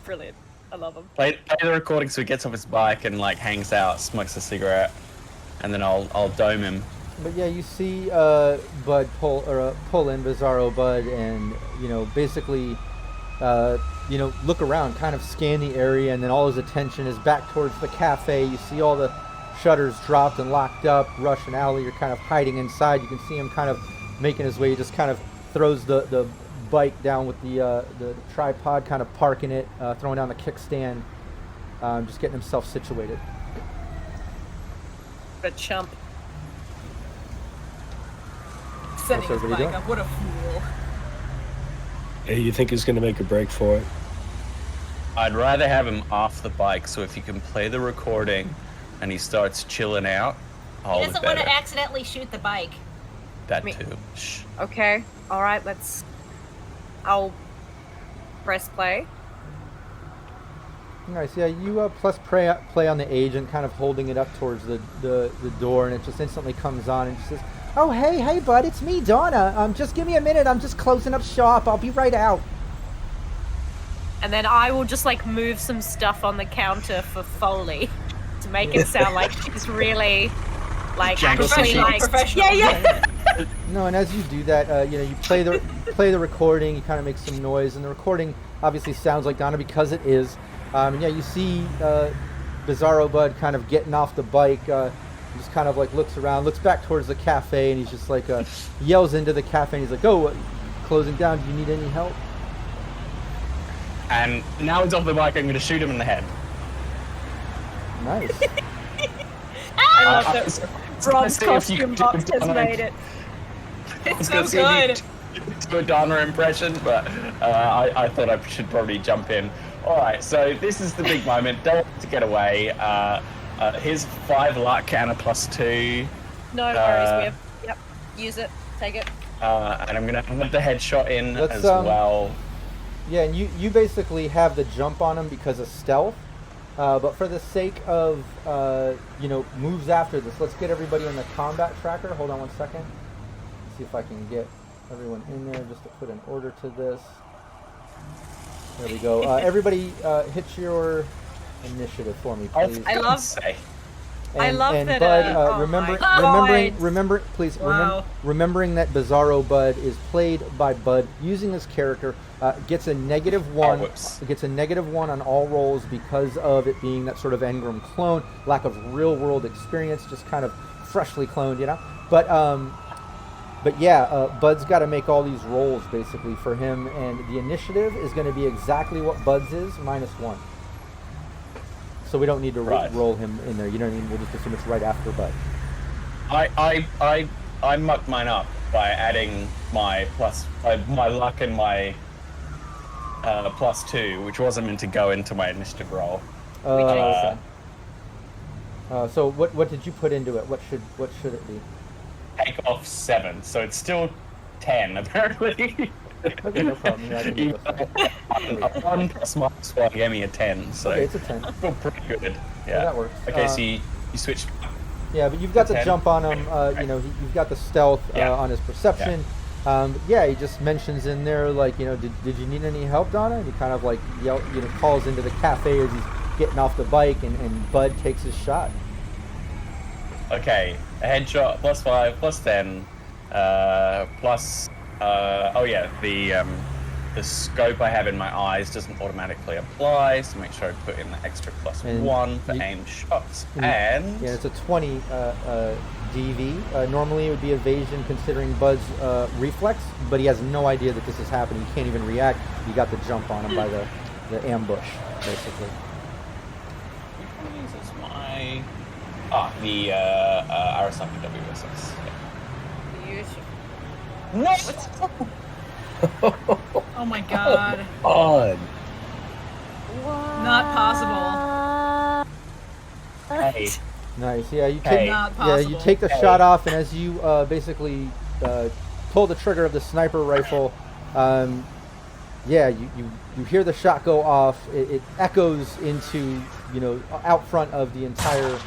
Brilliant. I love them. Play the recording so he gets off his bike and like hangs out, smokes a cigarette, and then I'll dome him. But yeah, you see Bud pull in Bizarro Bud, and basically look around, kind of scan the area, and then all his attention is back towards the cafe. You see all the shutters dropped and locked up. Rush and Allie are kind of hiding inside. You can see him kind of making his way. He just kind of throws the bike down with the tripod, kind of parking it, throwing down the kickstand, just getting himself situated. But chump. Setting What's his everybody bike doing? up. What a fool. Hey, you think he's going to make a break for it? I'd rather have him off the bike, so if you can play the recording and he starts chilling out, all He the doesn't want better. to accidentally shoot the bike. That Me- too. Shh. Okay. All right. I'll press play. Nice, yeah. You plus play on the agent, kind of holding it up towards the door, and it just instantly comes on and just says, "Oh, hey, bud, it's me, Donna. Just give me a minute. I'm just closing up shop. I'll be right out." And then I will just like move some stuff on the counter for Foley to make it sound like she's really like Jangle actually Professional, like professional. yeah. No, and as you do that, you play the recording. You kind of make some noise, and the recording obviously sounds like Donna because it is. And yeah, you see Bizarro Bud kind of getting off the bike. Just kind of like looks around, looks back towards the cafe, and he's just like yells into the cafe, and he's like, "Oh, closing down. Do you need any help?" And now he's off the bike. I'm going to shoot him in the head. Nice. I love I that was Rob's gonna see if you costume could box do has Donna- made it. I It's was so gonna see if good. you do a Donna impression, but I thought I should probably jump in. All right, so this is the big moment. Don't want to get away. Here's 5 luck and a +2. No worries, yep. Use it. Take it. And I'm going to put the headshot in Let's, as well. Yeah, and you basically have the jump on him because of stealth. But for the sake of, moves after this, let's get everybody in the combat tracker. Hold on 1 second. See if I can get everyone in there just to put an order to this. There we go. Everybody hit your initiative for me, please. I love that. Bud, please Wow. remembering that Bizarro Bud is played by Bud using this character, gets a -1. whoops. Gets a -1 on all rolls because of it being that sort of Engram clone, lack of real world experience, just kind of freshly cloned, you know. But yeah, Bud's got to make all these rolls basically for him, and the initiative is going to be exactly what Bud's is, -1. So we don't need to roll him in there. You know what I mean? We'll just assume it's right after Bud. I mucked mine up by adding my my luck and my +2, which wasn't meant to go into my initiative roll. Okay. So what did you put into it? What should it be? Take off 7, so it's still 10 apparently. Okay, no problem. Yeah, I can do this. A 1 plus -1 gave me a 10, so Okay, it's a 10. I feel pretty good. Yeah, that works. Okay, so you switched. Yeah, but you've got the 10. jump on him. You've got the stealth on his perception. Yeah, he just mentions in there like, did you need any help, Donna? And he kind of like calls into the cafe as he's getting off the bike, and Bud takes his shot. Okay, a headshot +5 +10 plus. The scope I have in my eyes doesn't automatically apply, so make sure I put in the extra +1 for aimed shots. And yeah, it's a 20 DV. Normally it would be evasion considering Bud's reflex, but he has no idea that this is happening. He can't even react. You got the jump on him by the ambush, basically. which one uses my the Arasaki WSS. Beautiful. What? Oh my god. On. Not possible. Hey, Nice. Yeah, you Hey. take Not yeah possible. you take the shot off, and as you basically pull the trigger of the sniper rifle, you hear the shot go off. It echoes into out front of the entire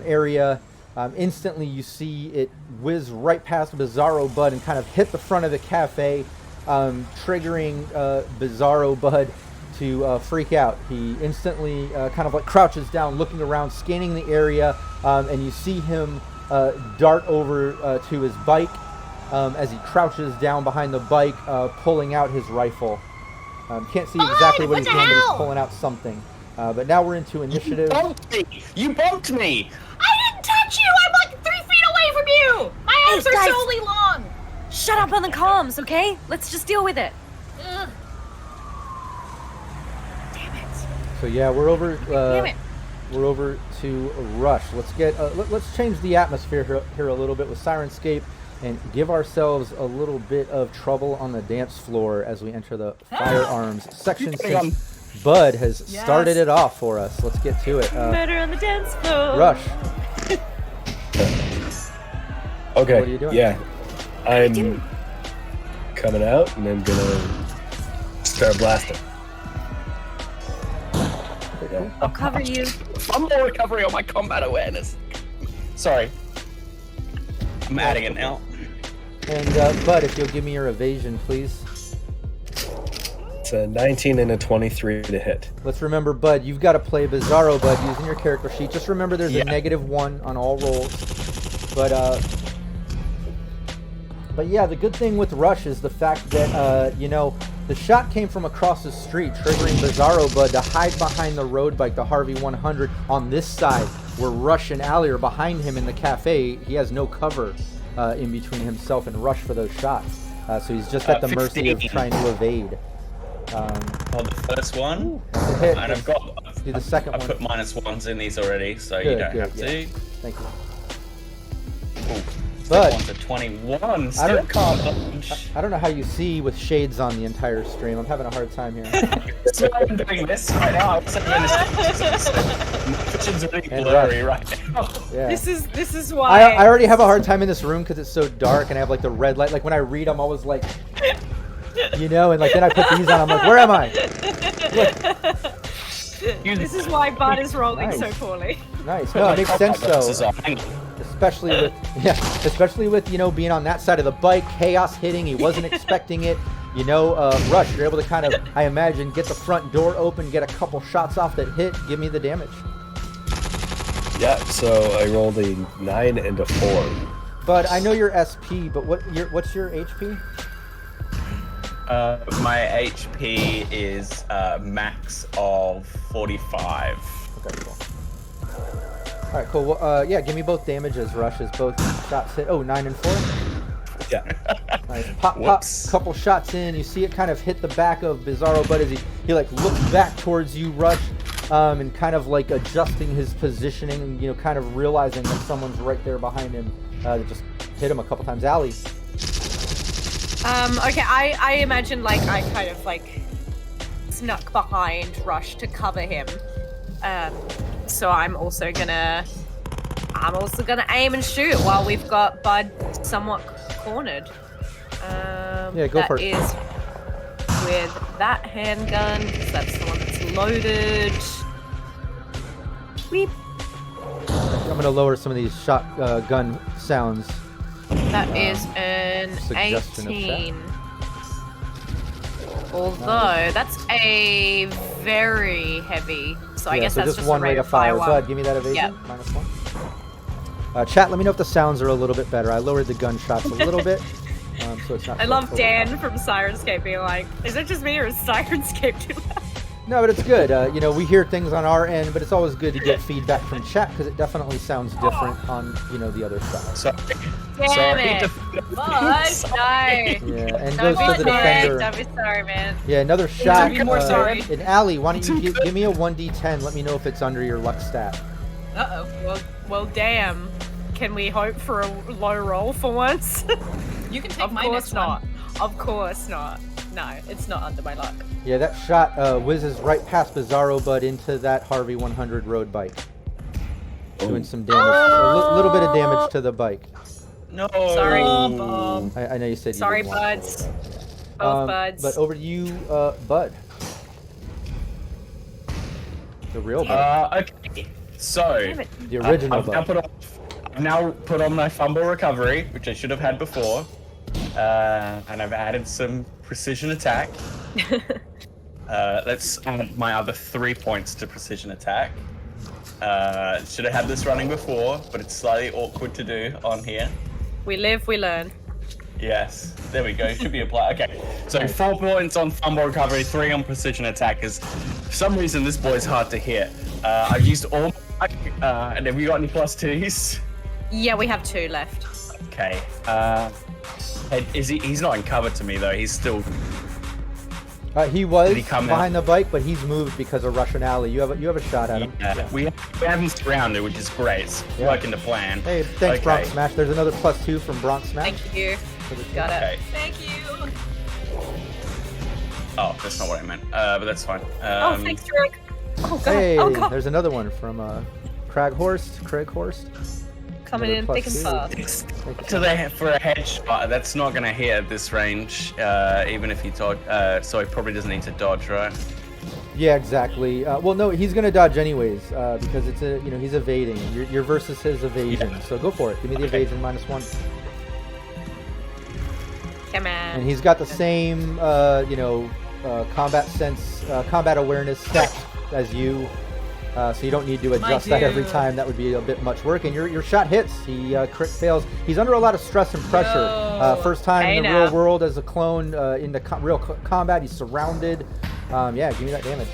area. Instantly, you see it whiz right past Bizarro Bud and kind of hit the front of the cafe, triggering Bizarro Bud to freak out. He instantly kind of like crouches down, looking around, scanning the area, and you see him dart over to his bike as he crouches down behind the bike, pulling out his rifle. Can't see exactly what he's doing, but he's pulling out something. But now we're into initiative. You bumped me! I didn't touch you! I'm like 3 feet away from you! My arms are guys. solely long! Shut up on the comms, okay? Let's just deal with it. Ugh. So yeah, we're over. Damn it. We're over to Rush. Let's get. Let's change the atmosphere here a little bit with Syrinscape, and give ourselves a little bit of trouble on the dance floor as we enter the firearms section. Since Bud has started it off for us. Let's get to it. Murder on the dance floor. Rush. Okay. What are you doing? Yeah. I'm coming out and I'm gonna start blasting. Yeah. I'll cover you. I'm more recovery on my combat awareness. Sorry. I'm adding it now. And Bud, if you'll give me your evasion, please. It's a 19 and a 23 to hit. Let's remember, Bud, you've got to play Bizarro Bud using your character sheet. Just remember there's a -1 on all rolls. But yeah, the good thing with Rush is the fact that, the shot came from across the street, triggering Bizarro Bud to hide behind the road bike, the Harvey 100, on this side, where Rush and Allie are behind him in the cafe. He has no cover in between himself and Rush for those shots. So he's just at the mercy of 15. trying to evade. The first one, That's a hit. and I've got. Do the second I've one. put -1s in these already, so you Good, don't good, have to. Thank you. Ooh, But- one's a 21. I Still don't- can't dodge. I don't know how you see with shades on the entire stream. I'm having a hard time here. That's why I'm doing this right now. I'm sitting in this. My vision's really And blurry right now. Yeah. This is why. I already have a hard time in this room because it's so dark and I have like the red light. Like when I read, I'm always like, and like then I put these on. I'm like, where am I? Look. This is why Bud is rolling so Nice. poorly. Nice. No, it makes sense This though. is a- Especially with being on that side of the bike, chaos hitting. He wasn't expecting it. Rush. You're able to kind of, I imagine, get the front door open, get a couple shots off that hit. Give me the damage. Yeah, so I rolled a 9 and a 4. But I know you're SP. But what's your HP? My HP is max of 45. Okay, cool. All right, cool. Well, yeah, give me both damages. Rush as both shots hit. Oh, 9 and 4. Yeah. Nice. Pop, Whoops. couple shots in. You see it kind of hit the back of Bizarro Bud as he like looks back towards you, Rush, and kind of like adjusting his positioning, kind of realizing that someone's right there behind him. That just hit him a couple times. Allie. Okay, I imagine like I kind of like snuck behind Rush to cover him. So I'm also gonna aim and shoot while we've got Bud somewhat cornered. Yeah, go for it. That is with that handgun, because that's the one that's loaded. Weep. I'm gonna lower some of these gun sounds. That is an Suggestion of 18. Although that's a very heavy, so I guess so that's just one a rate of fire. one. Bud, give me that evasion. Yep. -1. Chat, let me know if the sounds are a little bit better. I lowered the gunshots a little bit, so it's not. I so love overpowered. Dan from Syrinscape being like, "Is it just me or is Syrinscape too loud?" No, but it's good. We hear things on our end, but it's always good to get feedback from chat because it definitely sounds different on, the other side. Sorry. Damn Sorry. it! Bud, no. Yeah, and Don't goes to be the sorry. defender. Don't be sorry, man. Yeah, another shot. be more sorry. And Allie, why don't you give me a 1d10? Let me know if it's under your luck stat. Uh-oh. Well, damn. Can we hope for a low roll for once? You can take Of my course next one. not. Of course not. No, it's not under my luck. Yeah, that shot whizzes right past Bizarro Bud into that Harvey 100 road bike. Doing some damage. A little bit of damage to the bike. No. Sorry. I know you said you Sorry, didn't want to. buds. Both buds. But over to you, Bud. The real Bud. Okay. So, Damn it. The original I've Bud. now put on my fumble recovery, which I should have had before, and I've added some precision attack. Let's add my other 3 points to precision attack. Should have had this running before, but it's slightly awkward to do on here. We live, we learn. Yes, there we go. Should be applied. Okay, so 4 points on fumble recovery, 3 on precision attack. Because for some reason this boy's hard to hit. I've used all. And have you got any +2s? Yeah, we have 2 left. Okay. He's not in cover to me though. He's still. He was Did he come behind the bike, but he's moved because of Russian Alley. You have a shot at him. Yeah. We have him surrounded, which is great. It's Yeah. working to plan. Hey, thanks, Okay. Bronx Smash. There's another +2 from Bronx Smash. Thank you. Got it. Okay. Thank you. Oh, that's not what I meant. But that's fine. Oh, thanks, Rick. Oh, God. Hey, Oh, God. there's another one from Craig Horst. Coming in another thick and +2. fast. For a headshot, that's not going to hit at this range, even if you dodge. So he probably doesn't need to dodge, right? Yeah, exactly. Well, no, he's gonna dodge anyways because it's he's evading. You're versus his evasion. Yeah. So go for it. Give me the evasion -1. Come on. And he's got the same combat sense, combat awareness stat as you. So you don't need to adjust that every dude. time. That would be a bit much work. And your shot hits. He crit fails. He's under a lot of stress and pressure. No. First time Hey in the now. real world as a clone into real combat. He's surrounded. Yeah, give me that damage.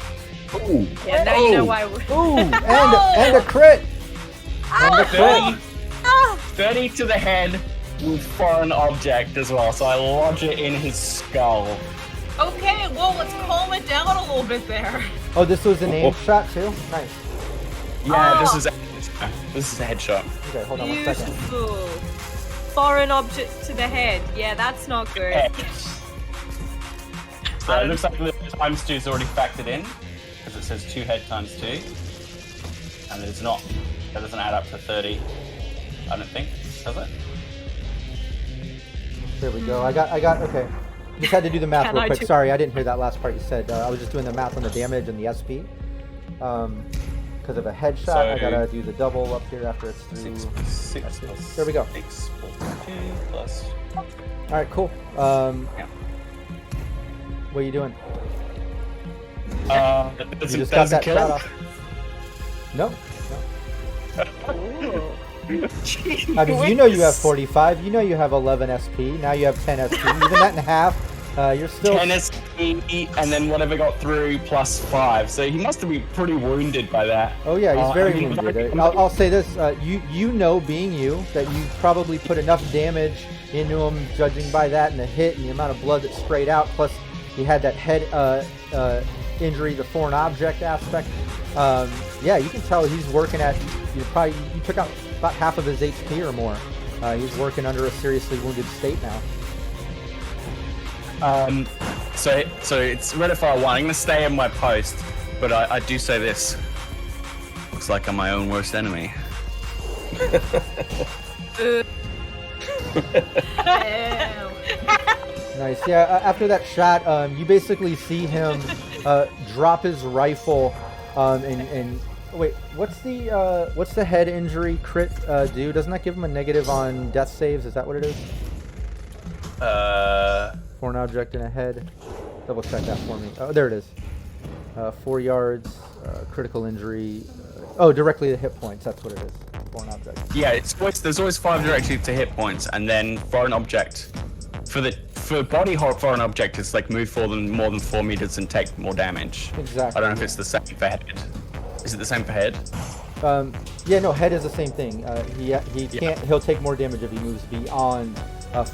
Ooh. Yeah, now you know why. Ooh, and a crit. And a crit. 30 to the head with foreign object as well, so I lodge it in his skull. Okay, well, let's calm it down a little bit there. Oh, this was an aim shot too? Nice. Yeah, Oh. this is a headshot. Okay, hold on 1 second. Beautiful. Foreign object to the head. Yeah, that's not good. So it looks like the times 2 is already factored in, because it says 2 head times 2. And it's not, that doesn't add up to 30, I don't think, does it? There we go. I got, okay. Just had to do the math Can real I quick. do- Sorry, I didn't hear that last part you said. I was just doing the math on the damage and the SP. Because of a headshot, So- I gotta do the double up here after it's through. 6 plus There we go. 6 plus. All right, cool. Yeah. What are you doing? Does You it- just got does it that kill shot him? off. No. Ooh. I mean, you know you have 45. You know you have 11 SP. Now you have 10 SP. Even that in half, you're still. 10 SP, and then whatever got through plus 5. So he must have been pretty wounded by that. Oh yeah, he's very I mean, wounded. I'll say this: you know, being you, that you probably put enough damage into him, judging by that and the hit and the amount of blood that sprayed out. Plus, he had that head injury, the foreign object aspect. Yeah, you can tell he's working at. You took out about half of his HP or more. He's working under a seriously wounded state now. So it's Red Fire 1. I'm going to stay in my post, but I do say this. Looks like I'm my own worst enemy. Damn. Nice. Yeah. After that shot, you basically see him drop his rifle, and wait, what's the head injury crit do? Doesn't that give him a negative on death saves? Is that what it is? Foreign object in a head. Double check that for me. Oh, there it is. 4 yards, critical injury. Directly to hit points. That's what it is. Foreign object. Yeah, there's always 5 directly to hit points, and then foreign object. For body foreign object, it's like move more than 4 meters and take more damage. Exactly. I don't know if it's the same for head. Is it the same for head? Yeah, no, head is the same thing. He can't. He'll take more damage if he moves beyond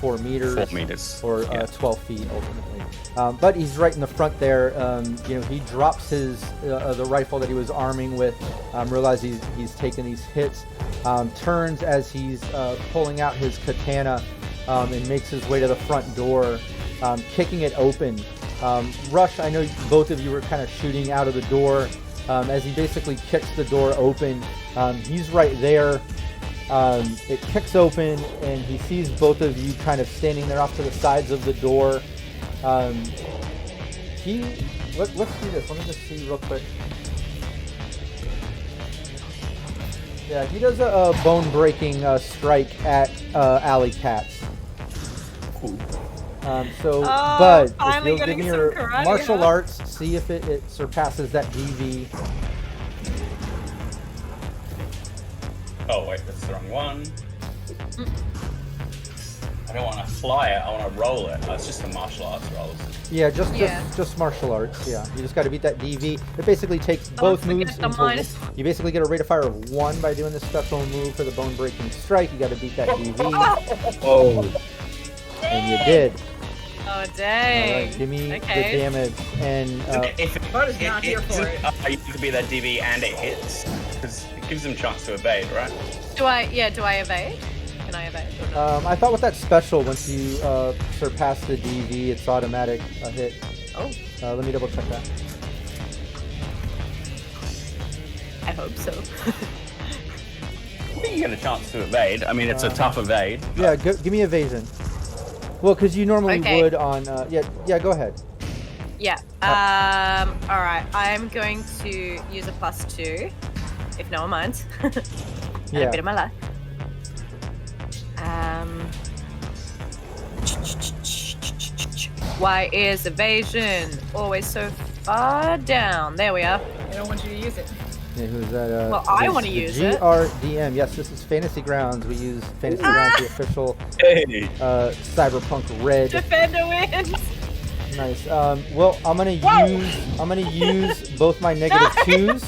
4 meters. 4 meters. Or 12 feet ultimately. But he's right in the front there. He drops his the rifle that he was arming with. Realizes he's taking these hits. Turns as he's pulling out his katana and makes his way to the front door, kicking it open. Rush, I know both of you were kind of shooting out of the door. As he basically kicks the door open, he's right there. It kicks open, and he sees both of you kind of standing there off to the sides of the door. Let's do this. Let me just see real quick. Yeah, he does a bone-breaking strike at Alley Cats. Cool. Bud, if finally you'll give getting me some your karate, martial huh? arts, see if it surpasses that DV. Oh wait, that's the wrong one. I don't want to fly it. I want to roll it. It's just a martial arts roll. Yeah, Yeah. just martial arts. Yeah, you just got to beat that DV. It basically takes both forget moves. the minus. You basically get a rate of fire of 1 by doing this special move for the bone breaking strike. You got to beat that DV, Oh, and you did. Oh All dang! right, give me Okay. the damage and. If Bud is not here for it. You have to be that DV and it hits, because it gives them a chance to evade, right? Do I evade? Can I evade? Or not? I thought with that special, once you surpass the DV, it's automatic hit. Oh, Let me double check that. I hope so. I think you get a chance to evade. I mean, it's a tough evade. Yeah, give me evasion. Well, because you normally Okay. would on. Yeah, go ahead. Yeah. All right. I'm going to use a +2, if no one minds. And Yeah. a bit of my life. Why is evasion always so far down? There we are. I don't want you to use it. Yeah, who's that? Well, I this- wanna the use it. GRDM. Yes, this is Fantasy Grounds. We use Fantasy Grounds, the official hey. Cyberpunk Red. Defender wins. Nice. Well, I'm gonna use both my -2s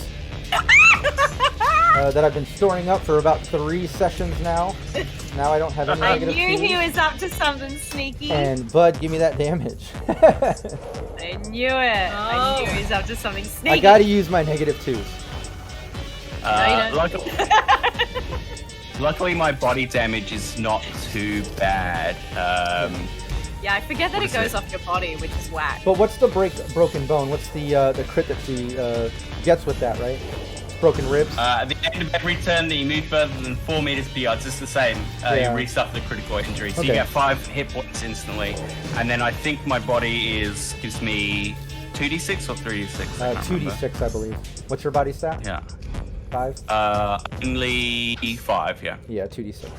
that I've been storing up for about 3 sessions now. Now I don't have any I negative knew he 2s. was up to something sneaky. And Bud, give me that damage. I knew it. I knew he was up to something sneaky. I gotta use my -2s. No, you don't. Luckily, my body damage is not too bad. Yeah, I forget that What it is goes it? off your body, which is whack. But what's the broken bone? What's the crit that she gets with that, right? Broken ribs? At the end of every turn that you move further than 4 meters beyond, it's the same. Yeah. You re-suffer the critical injury, so Okay. you get 5 hit points instantly. And then I think my body gives me 2d6 or 3d6? 2d6, I believe. What's your body stat? Yeah. 5? Only 5, yeah. Yeah, 2d6.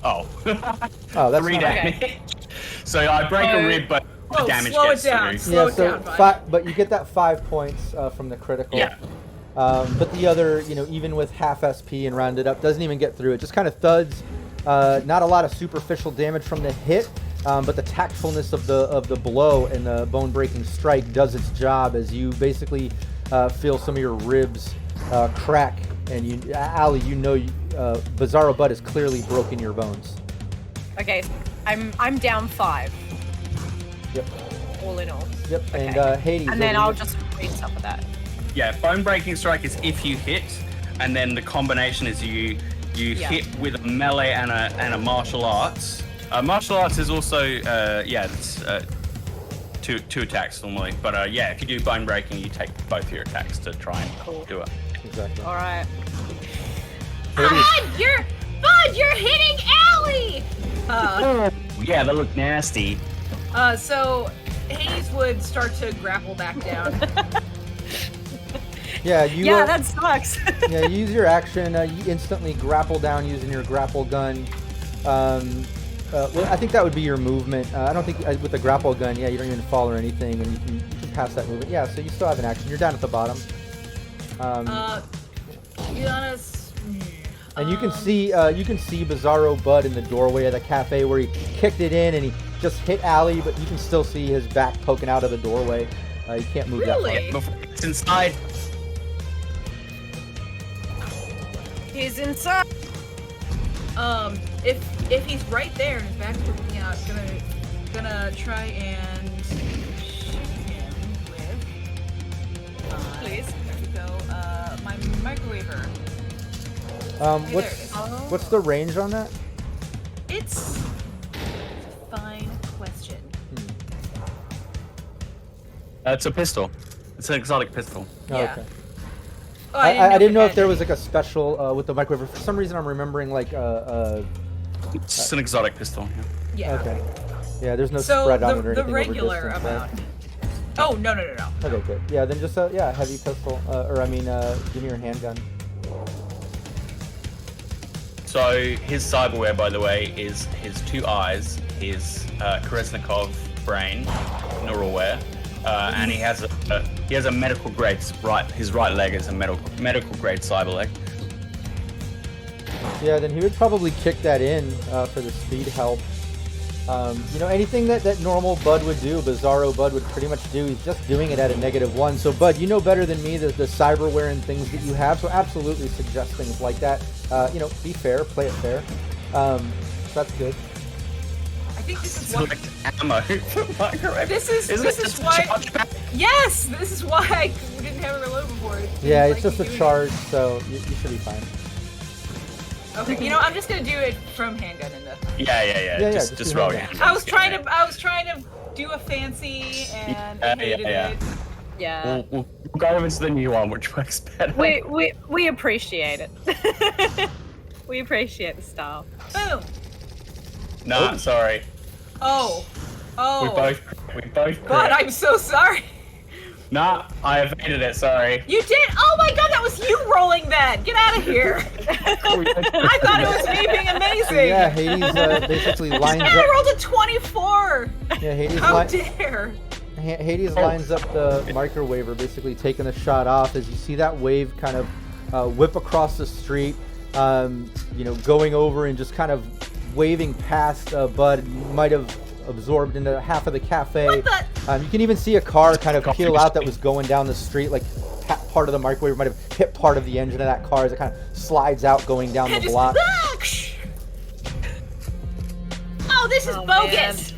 Oh. Oh, that's 3 not damage. So I break a rib, but the damage slow gets it down. through. Slow Yeah, it so down, bud. but you get that 5 points from the critical. Yeah. But the other, even with half SP and rounded up, doesn't even get through. It just kind of thuds. Not a lot of superficial damage from the hit, but the tactfulness of the blow and the bone-breaking strike does its job as you basically feel some of your ribs crack. And Allie, Bizarro Bud has clearly broken your bones. Okay, I'm down 5. Yep. All in all. Yep. Okay. And Hades. And then over I'll here. just read stuff with that. Yeah, bone breaking strike is if you hit, and then the combination is you hit with a melee and a martial arts. Martial arts is also it's two attacks normally, but if you do bone breaking, you take both your attacks to try and do it. Exactly. All right. Bud, you're hitting Allie! Yeah, they look nasty. So Hades would start to grapple back down. Yeah, you. Yeah, that sucks. Yeah, use your action. You instantly grapple down using your grapple gun. Well, I think that would be your movement. I don't think with the grapple gun, you don't even fall or anything, and you can pass that movement. Yeah, so you still have an action. You're down at the bottom. To be honest. And you can see Bizarro Bud in the doorway of the cafe where he kicked it in and he just hit Allie, but you can still see his back poking out of the doorway. You can't move that Really? Before it's inside. He's inside. If he's right there and his back's poking out, gonna try and shoot him with. Please. There we go. My microwaver. far. Hey, there it is. What's the range on that? It's a fine question. It's a pistol. It's an exotic pistol. Oh, Yeah. okay. Oh, I didn't know if it there had- was like a special with the microwave. For some reason, I'm remembering like It's an exotic pistol. Yeah. Yeah. okay. Yeah, there's no So spread on it or the anything regular over distance, amount. right? Oh no. Okay, good. Yeah, then just heavy pistol, give me your handgun. So his cyberware, by the way, is his 2 eyes, his Kolesnikov brain, neuralware, and he has a medical grade his right leg is a medical grade cyber leg. Yeah, then he would probably kick that in for the speed help. Anything that normal Bud would do, Bizarro Bud would pretty much do. He's just doing it at a -1. So Bud, you know better than me the cyberware and things that you have. So absolutely suggest things like that. Be fair, play it fair. So that's good. I think this is what. Select ammo for microwave. This is just a why. charge pack? Yes, this is why I didn't have it reload before. Yeah, Like it's just a doing it. charge, so you should be fine. Okay, I'm just gonna do it from handgun in the. Yeah. just Just do roll handgun. your hands. I was trying to do a fancy and I hated Yeah. it. Yeah. We'll go over to the new one, which works better. We appreciate it. We appreciate the style. Boom. Nah, sorry. Oh. We both. But I'm so sorry. Nah, I evaded it. Sorry. You did? Oh my god, that was you rolling that! Get out of here! I thought it was me being amazing! Yeah, Hades basically lines I up. rolled a 24! Yeah, Hades How lines. dare! Hades lines up the microwaver, basically taking the shot off as you see that wave kind of whip across the street, going over and just kind of waving past Bud. Might have absorbed into half of the cafe. What the? You can even see a car kind of peel out that was going down the street, like part of the microwave might have hit part of the engine of that car as it kind of slides out going down the And just, block. oh, this is bogus!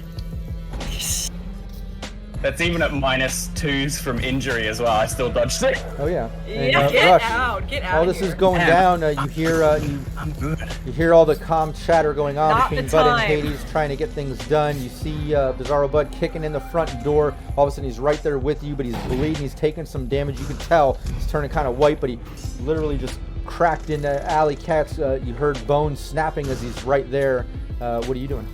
That's even at -2s from injury as well. I still dodged it. Oh yeah. And, Yeah, get Rush, out! Get out! while of this here. is going down, you hear I'm good. You hear all the calm chatter going on Not between the Bud and time. Hades trying to get things done. You see Bizarro Bud kicking in the front door. All of a sudden he's right there with you, but he's bleeding. He's taking some damage. You can tell he's turning kind of white, but he literally just cracked into Alley Cat's. You heard bones snapping as he's right there. What are you doing?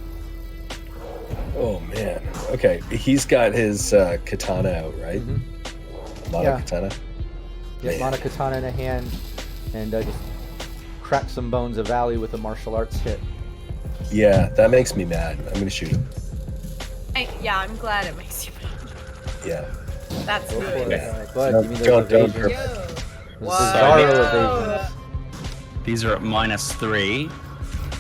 Oh man. Okay, he's got his katana out, right? Mono Yeah. katana. Yeah, Man. Mono Katana in a hand, and just crack some bones of Ali with a martial arts hit. Yeah, that makes me mad. I'm gonna shoot him. Yeah, I'm glad it makes you. Yeah. That's Go for good. it. Bud, No, give me those don't evasions. Yo. Those Whoa. Bizarro evasions. These are at -3.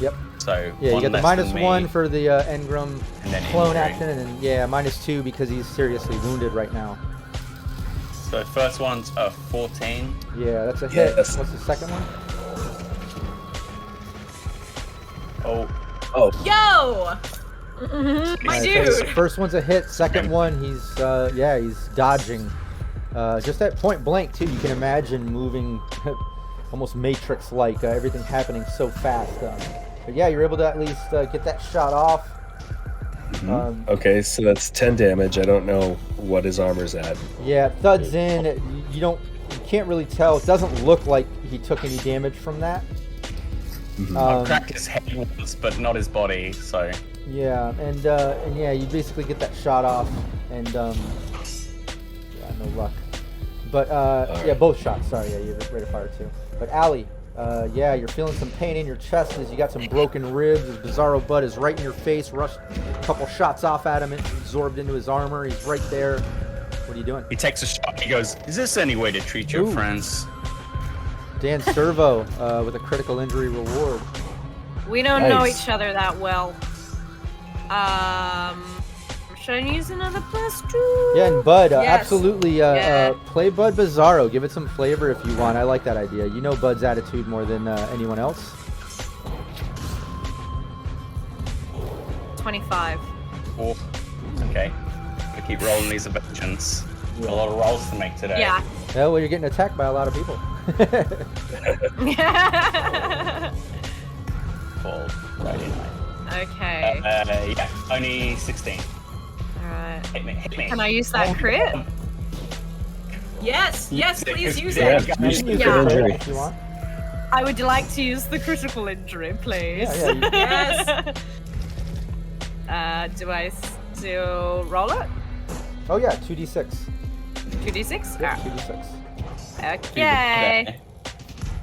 Yep. So Yeah, you one get the less than me, -1 for the Engram and then clone injury. action, and then yeah, -2 because he's seriously wounded right now. So first one's a 14. Yeah, that's a hit. Yes. What's the second one? Oh, Oh, Yo! My Alright, dude! so first one's a hit. Second one, he's he's dodging. Just at point blank too. You can imagine moving, almost Matrix-like. Everything happening so fast. But yeah, you're able to at least get that shot off. okay, so that's 10 damage. I don't know what his armor's at. Yeah, thuds in. You can't really tell. It doesn't look like he took any damage from that. crack his head once, but not his body. So Yeah, and yeah, you basically get that shot off, and yeah, no luck. But yeah, both shots. Sorry, yeah, you have rate of fire too. But Ali, yeah, you're feeling some pain in your chest as you got some broken ribs. His Bizarro Bud is right in your face. Rushed a couple shots off at him, and absorbed into his armor. He's right there. What are you doing? he takes a shot. He goes, "Is this any way to treat your Ooh. friends?" Dan Servo with a critical injury reward. We don't know Nice. each other that well. Should I use another +2? Yeah, and Bud, Yes. absolutely. Yeah. Play Bud Bizarro. Give it some flavor if you want. I like that idea. You know Bud's attitude more than anyone else. 25. Oh, okay. We keep rolling these evasions. A lot of rolls to make today. Yeah. Yeah, well, you're getting attacked by a lot of people. Fall right in. Okay. Yeah, only 16. Alright. Hit me, hit me. Can I use that crit? Yes, yes, please use Yeah, it. You use can the use Yeah. it injury. if you want. I would like to use the critical injury, please. Yeah, yeah, Yes. Do I still roll it? Oh yeah, 2d6. 2d6? Yep, Alright. 2d6. Okay.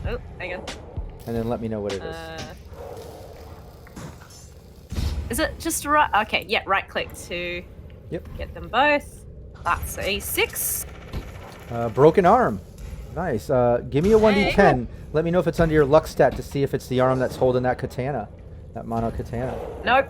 Oh, hang on. And then let me know what it is. Is it just right? Okay, yeah, right click to Yep. get them both. That's a 6. Broken arm. Nice. Give me a 1d10. Let me know if it's under your luck stat to see if it's the arm that's holding that katana. That mono katana. Nope.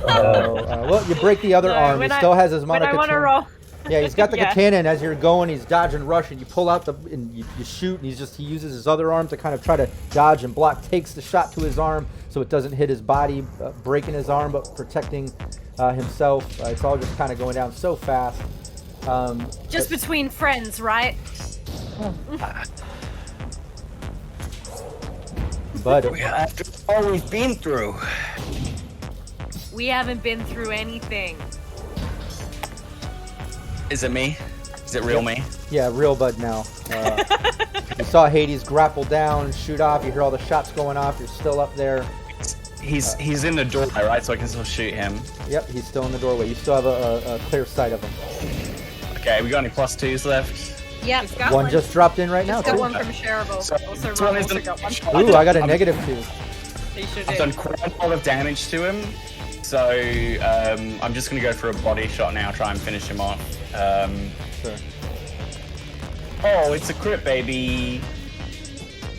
Well, you break the other No, arm. He when still has his mono When I want to katana. roll. Yeah, he's got the Yeah. katana, and as you're going, he's dodging, rushing. You pull out and you shoot, and he uses his other arm to kind of try to dodge and block. Takes the shot to his arm so it doesn't hit his body, breaking his arm, but protecting himself. It's all just kind of going down so fast. Just between friends, right? But After all we've been through. We haven't been through anything. Is it me? Is it real me? yeah, real Bud now. You saw Hades grapple down and shoot off. You hear all the shots going off. You're still up there. He's in the doorway, right? So I can still shoot him. Yep, he's still in the doorway. You still have a clear sight of him. Okay, we got any +2s left? Yep. He's got One just dropped in right now, Just got too. one from Shareable. So Also, this Rob one also isn't- got one. Ooh, I got a -2. He should I've do. done quite a lot of damage to him, so I'm just gonna go for a body shot now, try and finish him off. Sure. Oh, it's a crit, baby.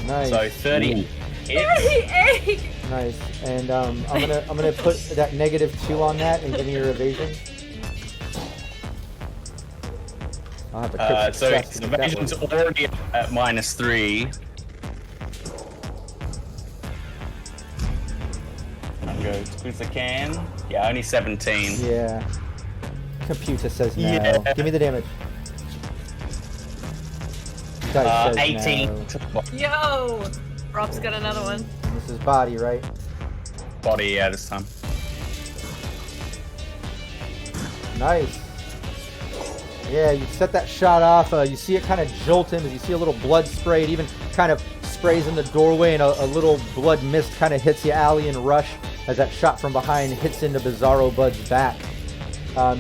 Nice. So 30 hits. 38! Nice. And I'm gonna put that -2 on that and give me your evasion. I'll have to crit So success his to make that evasion's work. already at -3. I'll go as quick as I can. Yeah, only 17. Yeah. Computer says no. Yeah. Give me the damage. Dice says 18 no. to the body. Yo! Rob's got another one. This is body, right? Body, yeah, this time. Nice. Yeah, you set that shot off. You see it kind of jolt him as you see a little blood spray. It even kind of sprays in the doorway, and a little blood mist kind of hits you, Ali, and Rush. as that shot from behind hits into Bizarro Bud's back.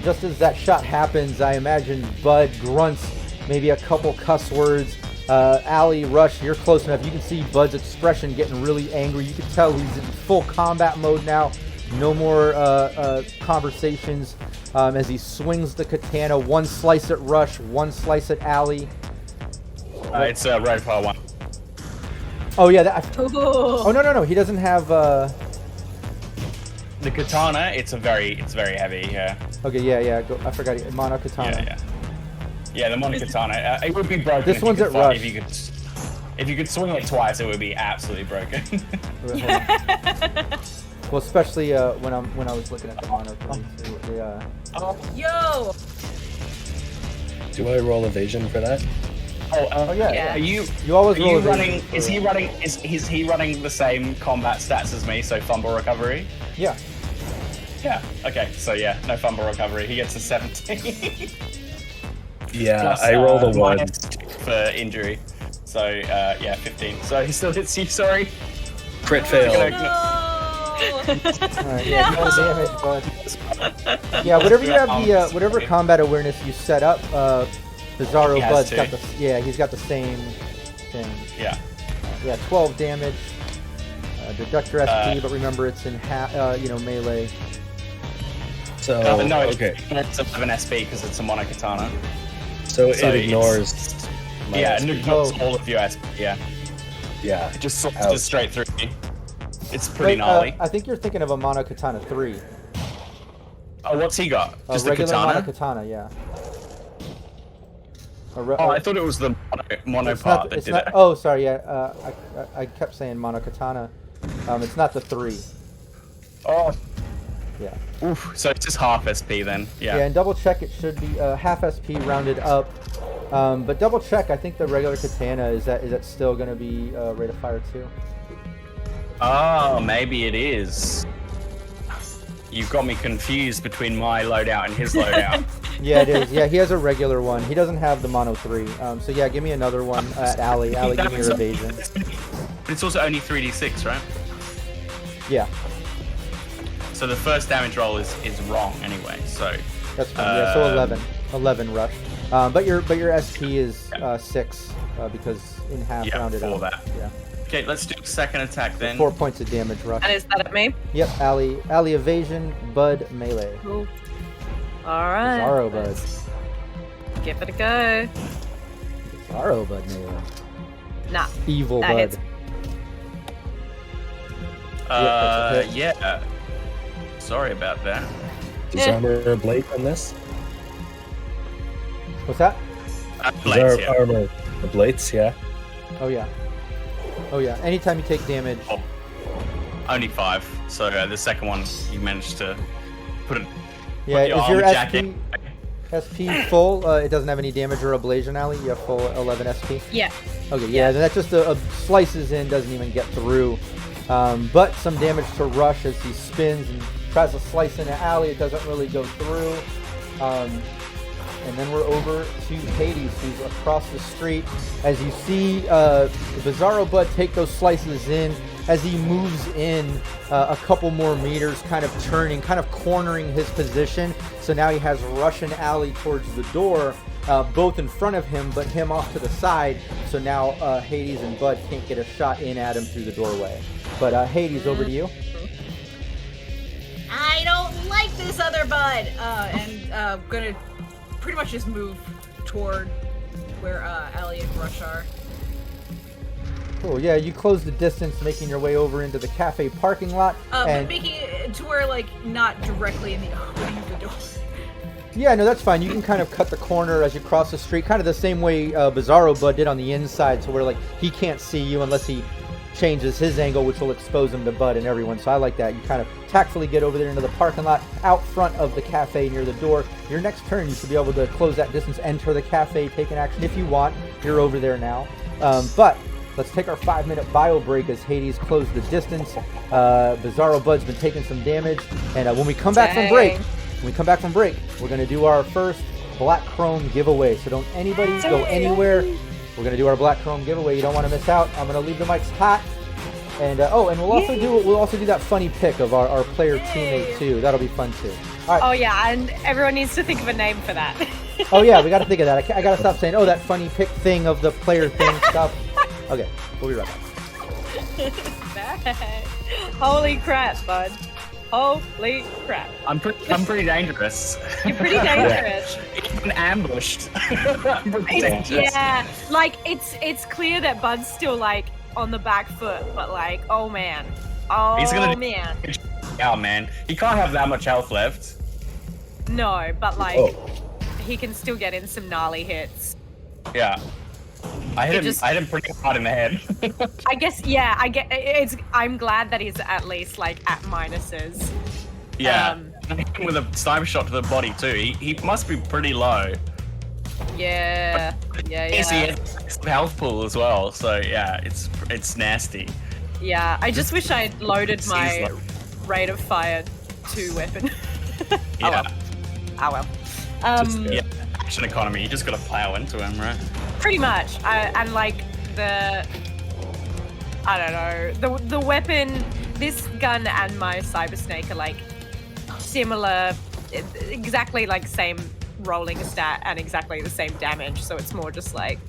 Just as that shot happens, I imagine Bud grunts maybe a couple cuss words. Allie, Rush, you're close enough. You can see Bud's expression getting really angry. You can tell he's in full combat mode now. No more conversations as he swings the katana. One slice at Rush, one slice at Allie. It's red fire 1. Oh yeah. Oh no. He doesn't have. The katana, it's very heavy. Yeah. Okay. Yeah. Go, I forgot it. Mono katana. Yeah, the mono katana. It would be broken. This one's at Rush. If you could swing it twice, it would be absolutely broken. Well, especially when I was looking at the mono. Yo! Do I roll evasion for that? Oh yeah. Are you always roll running? evasion Is he running? Is he running the same combat stats as me? So fumble recovery. Yeah. Yeah. Okay. So yeah, no fumble recovery. He gets a 17. Yeah, Plus, I rolled a 1 for injury. So yeah, 15. So he still hits you. Sorry. Crit fail. Alright, yeah, no damage, Bud. Yeah, whatever you have the whatever combat awareness you set up, Bizarro Bud's got the he's got the same thing. Yeah. Yeah, 12 damage. Deduct your SP, but remember it's in melee. So no, okay. It's 11 SP because it's a mono katana. So it ignores. Yeah, it ignores all of your SP. Yeah. Yeah. It just slices straight through you. It's pretty gnarly. I think you're thinking of a mono katana 3. Oh, what's he got? Just a regular the katana? mono katana, yeah. I thought it was the mono part that did it. Oh, sorry, yeah. I kept saying mono katana. It's not the 3. Oh. Yeah. Oof. So it's just half SP then. Yeah. Yeah, and double check it should be half SP rounded up. But double check, I think the regular katana is that still going to be rate of fire 2? Oh, maybe it is. You've got me confused between my loadout and his loadout. Yeah, it is. Yeah, he has a regular one. He doesn't have the mono 3. So yeah, give me another one at Allie. Allie, give me your evasion. But it's also only 3d6, right? Yeah. So the first damage roll is wrong anyway. So that's fine. Yeah, so 11. 11 rush. But your SP is 6 because in half rounded for up. that. Yeah. Okay, let's do second attack then. 4 points of damage, Rush. And is that at me? Yep, Allie evasion, Bud melee. Cool. Alright. Bizarro Bud. Give it a go. Bizarro Bud melee. Nah. Evil that Bud. hits. Yeah. Sorry about that. Does armor blade on this? What's that? Blades, Does our armor the blades? Yeah. Oh yeah. Oh yeah. Anytime you take damage. Oh, only 5. So the second one you managed to put it. Yeah, your is your armor jacket. SP full? It doesn't have any damage or ablation, Allie? You have full 11 SP? Yeah. Okay, yeah, then that just slices in, doesn't even get through. But some damage to Rush as he spins and tries to slice into Allie. It doesn't really go through. And then we're over to Hades, who's across the street. As you see Bizarro Bud take those slices in, as he moves in a couple more meters, kind of turning, kind of cornering his position. So now he has Rush and Allie towards the door, both in front of him, but him off to the side. So now Hades and Bud can't get a shot in at him through the doorway. But Hades, over to you. I don't like this other Bud! And gonna pretty much just move toward where Allie and Rush are. Cool, yeah, you close the distance, making your way over into the cafe parking lot. But making it to where, like, not directly in the opening of the door. Yeah, no, that's fine. You can kind of cut the corner as you cross the street, kind of the same way Bizarro Bud did on the inside, so where, like, he can't see you unless he changes his angle, which will expose him to Bud and everyone. So I like that. You kind of tactfully get over there into the parking lot, out front of the cafe near the door. Your next turn, you should be able to close that distance, enter the cafe, take an action if you want. You're over there now. But let's take our 5-minute bio break as Hades closed the distance. Bizarro Bud's been taking some damage, and when we come back from break, we're gonna do our first Black Chrome giveaway. So don't anybody go anywhere. We're gonna do our Black Chrome giveaway. You don't want to miss out. I'm gonna leave the mics hot. And and we'll also do that funny pick of our player teammate too. That'll be fun too. All right. Oh yeah, and everyone needs to think of a name for that. Oh yeah, we got to think of that. I got to stop saying that funny pick thing of the player thing stuff. Okay, we'll be right back. Holy crap, bud. Holy crap. I'm pretty dangerous. You're pretty dangerous. Even ambushed. I'm pretty dangerous. Yeah, like it's clear that Bud's still like on the back foot, but like, oh man. He's gonna Man. Oh man, he can't have that much health left. No, but like, Oh. he can still get in some gnarly hits. Yeah. I hit him pretty hard in the head. I guess, yeah, I'm glad that he's at least like at minuses. Yeah. With a sniper shot to the body too. He must be pretty low. Yeah. Yes, he has a health pool as well. So yeah, it's nasty. Yeah, I just wish I'd loaded my like- rate of fire 2 weapon. Yeah. Oh well. Yeah. Action economy. You just gotta plow into him, right? Pretty much. And like I don't know, the weapon, this gun and my Cyber Snake are like similar, exactly like same rolling stat and exactly the same damage. So it's more just like,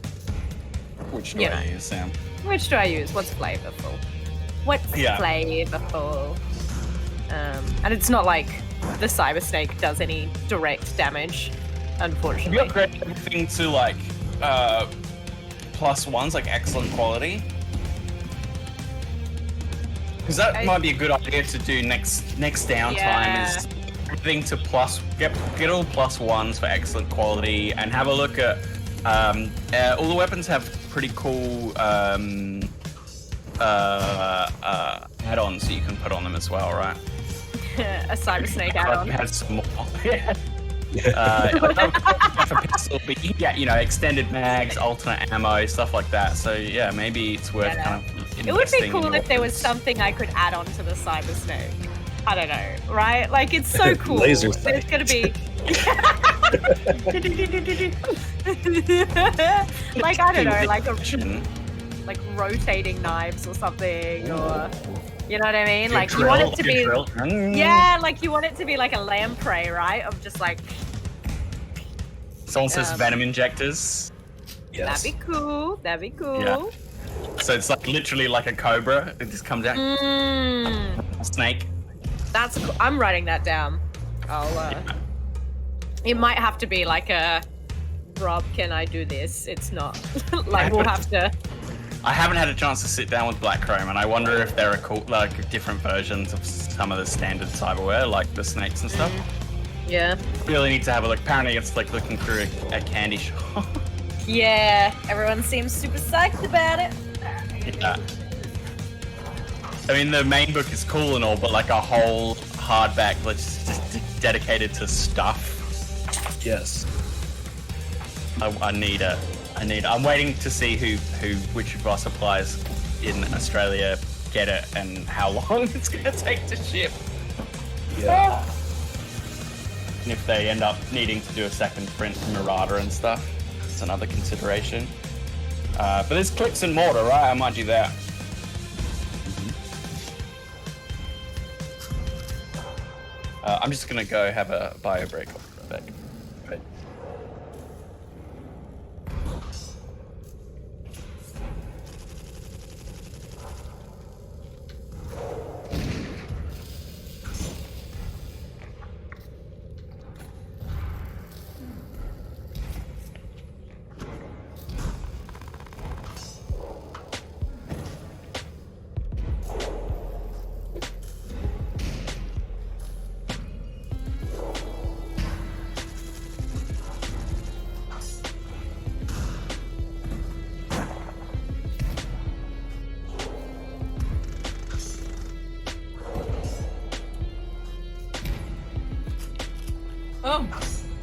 Which do I use, Sam? which do I use? What's flavorful? What's flavorful? And it's not like the Cyber Snake does any direct damage, unfortunately. You upgrade everything to like +1s, like excellent quality. Because that might be a good idea to do next downtime is everything to get all +1s for excellent quality, and have a look at all the weapons have pretty cool add-ons that you can put on them as well, right? A Cyber Snake add-on. Has some more. For pistol, but you get, extended mags, alternate ammo, stuff like that. So yeah, maybe it's worth kind of. It would be investing cool in if there was weapons. something I could add on to the Cyber Snake. I don't know, right? Like, it's so cool. Laser There's sight. gonna be. Like, I don't know, like rotating knives or something, or you know what I mean? Like, you want it to be. Yeah, like you want it to be like a lamprey, right? Of just like. Someone says venom injectors. Yes. That'd be cool. That'd be cool. Yeah. So it's like literally like a cobra. It just comes out. A snake. That's cool. I'm writing that down. I'll. It might have to be like a. Rob, can I do this? It's not. Like, we'll have to. I haven't had a chance to sit down with Black Chrome, and I wonder if there are cool, like different versions of some of the standard cyberware, like the snakes and stuff. Yeah. Really need to have a look. Apparently, it's like looking through a candy shop. Yeah. Everyone seems super psyched about it. Yeah. I mean, the main book is cool and all, but like a whole hardback that's just dedicated to stuff. Yes. I'm waiting to see which of our suppliers in Australia get it and how long it's gonna take to ship. Yeah. And if they end up needing to do a second print from Errata and stuff, it's another consideration. But there's clicks and mortar, right? I might do that. I'm just gonna go have a bio break. Right. Oh,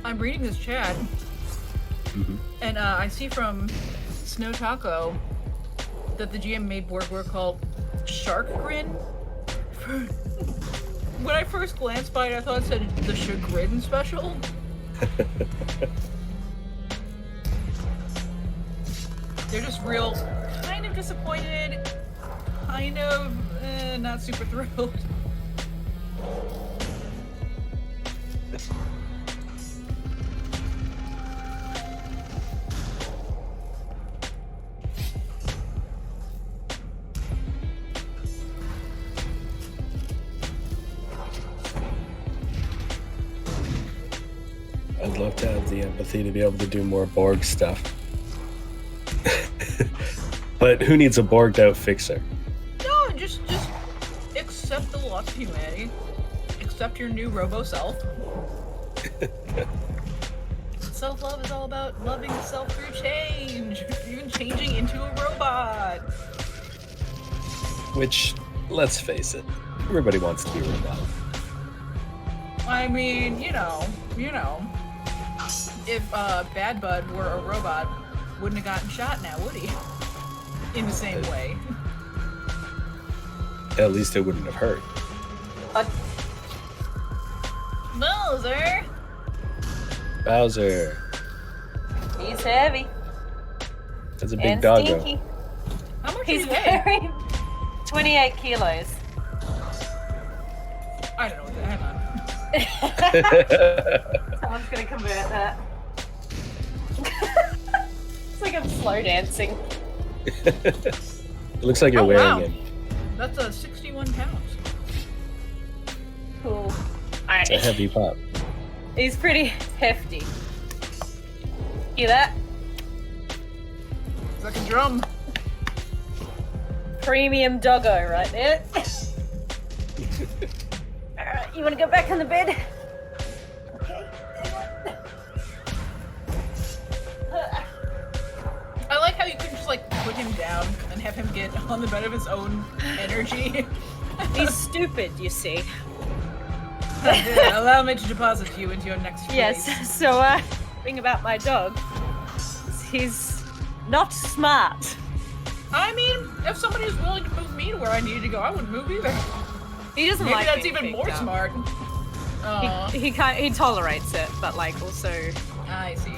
I'm reading this chat, and I see from Snow Taco that the GM made boardware called Shark Grin. When I first glanced by it, I thought it said the Chagrin Special. They're just real, kind of disappointed, kind of not super thrilled. I'd love to have the empathy to be able to do more Borg stuff. But who needs a borged out fixer? No, just accept the loss of humanity. Accept your new robo self. Self-love is all about loving yourself through change. Even changing into a robot. Which, let's face it, everybody wants to be a robot. I mean, you know. If Bad Bud were a robot, wouldn't have gotten shot now, would he? In the same way. At least it wouldn't have hurt. Bowser! Bowser. He's heavy. That's a big And doggo. stinky. How much He's is he weigh? very 28 kilos. I don't know what that. Hang on. Someone's gonna convert that. It's like I'm slow dancing. It looks like you're Oh, wearing wow. it. That's 61 pounds. Cool. It's a Alright. heavy pop. He's pretty hefty. Hear that? It's like a drum. Premium doggo right there. Alright, you wanna go back on the bed? Okay. I like how you can just like put him down and have him get on the bed of his own energy. He's stupid, you see. Allow me to deposit you into your next phase. Yes, so thing about my dog is he's not smart. I mean, if somebody was willing to move me to where I needed to go, I wouldn't move either. He doesn't Maybe like that's being even picked more up. smart. He tolerates it, but like also I see.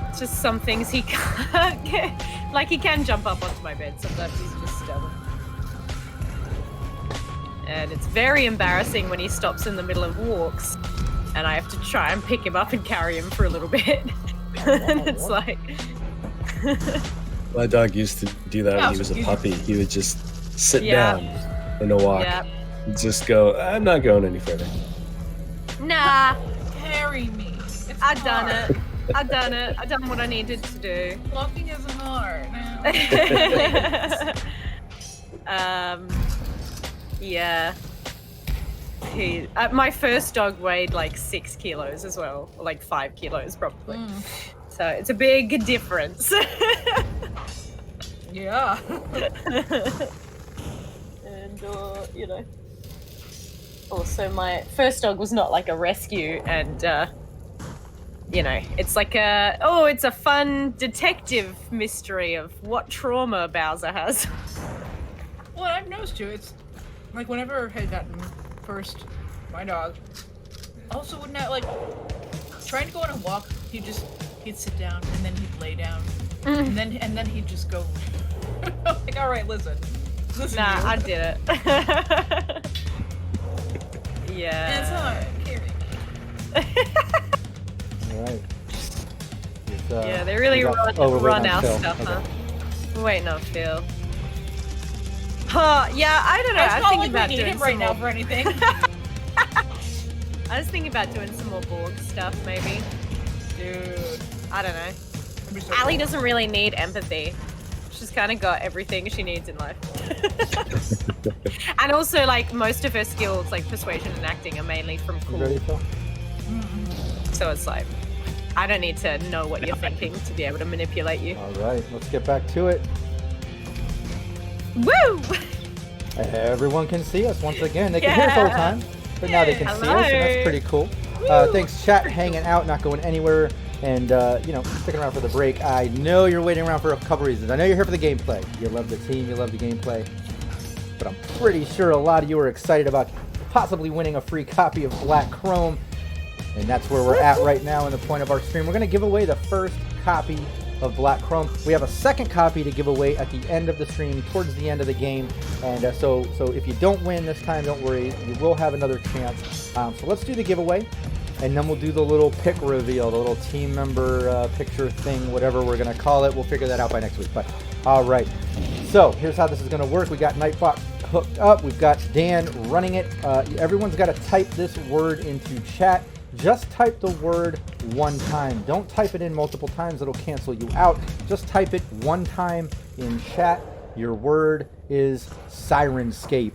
it's just some things he can't get. Like he can jump up onto my bed, sometimes he's just stubborn. And it's very embarrassing when he stops in the middle of walks and I have to try and pick him up and carry him for a little bit. And it's like My dog used to do that Yeah, when he was a excuse puppy. He would just sit Yeah. down in a walk. yeah. He'd just go, I'm not going any further. Nah, Carry me. It's I've done hard. it. I've done it. I've done what I needed to do. Walking isn't hard. Yeah. My first dog weighed like 6 kilos as well, or like 5 kilos probably. So it's a big difference. Yeah. And you know. Also, my first dog was not like a rescue, and you know, it's like it's a fun detective mystery of what trauma Bowser has. Well, I've noticed too. It's like whenever I had gotten first my dog, also wouldn't I like trying to go on a walk? He'd sit down and then he'd lay down, and then he'd just go. Like, all right, listen. Nah, you. I did it. Yeah. And it's hard. Carry me. All right. Yeah, they really we got- run, we're waiting run on our Phil. stuff, Okay. huh? We're waiting on Phil. Yeah, I don't know. It's I was not thinking like about we need doing him right some now more. for anything. I was thinking about doing some more Borg stuff, maybe. Dude. I don't know. That'd be so Allie cool. doesn't really need empathy. She's kind of got everything she needs in life. And also, like, most of her skills, like persuasion and acting, are mainly from You ready, cool. Phil? So it's like, I don't need to know what you're thinking to be able to manipulate you. All right, let's get back to it. Woo! Everyone can see us once again. They can hear us all the time, but now they can see us, and that's Hello. pretty cool. Thanks, chat, hanging out, not going anywhere, and sticking around for the break. I know you're waiting around for a couple reasons. I know you're here for the gameplay. You love the team, you love the gameplay, but I'm pretty sure a lot of you are excited about possibly winning a free copy of Black Chrome, and that's where we're at right now in the point of our stream. We're going to give away the first copy of Black Chrome. We have a second copy to give away at the end of the stream, towards the end of the game. And so if you don't win this time, don't worry, you will have another chance. So let's do the giveaway, and then we'll do the little pick reveal, the little team member picture thing, whatever we're gonna call it. We'll figure that out by next week. But all right, so here's how this is gonna work. We got Nightbot hooked up. We've got Dan running it. Everyone's got to type this word into chat. Just type the word one time. Don't type it in multiple times. It'll cancel you out. Just type it one time in chat. Your word is Syrinscape.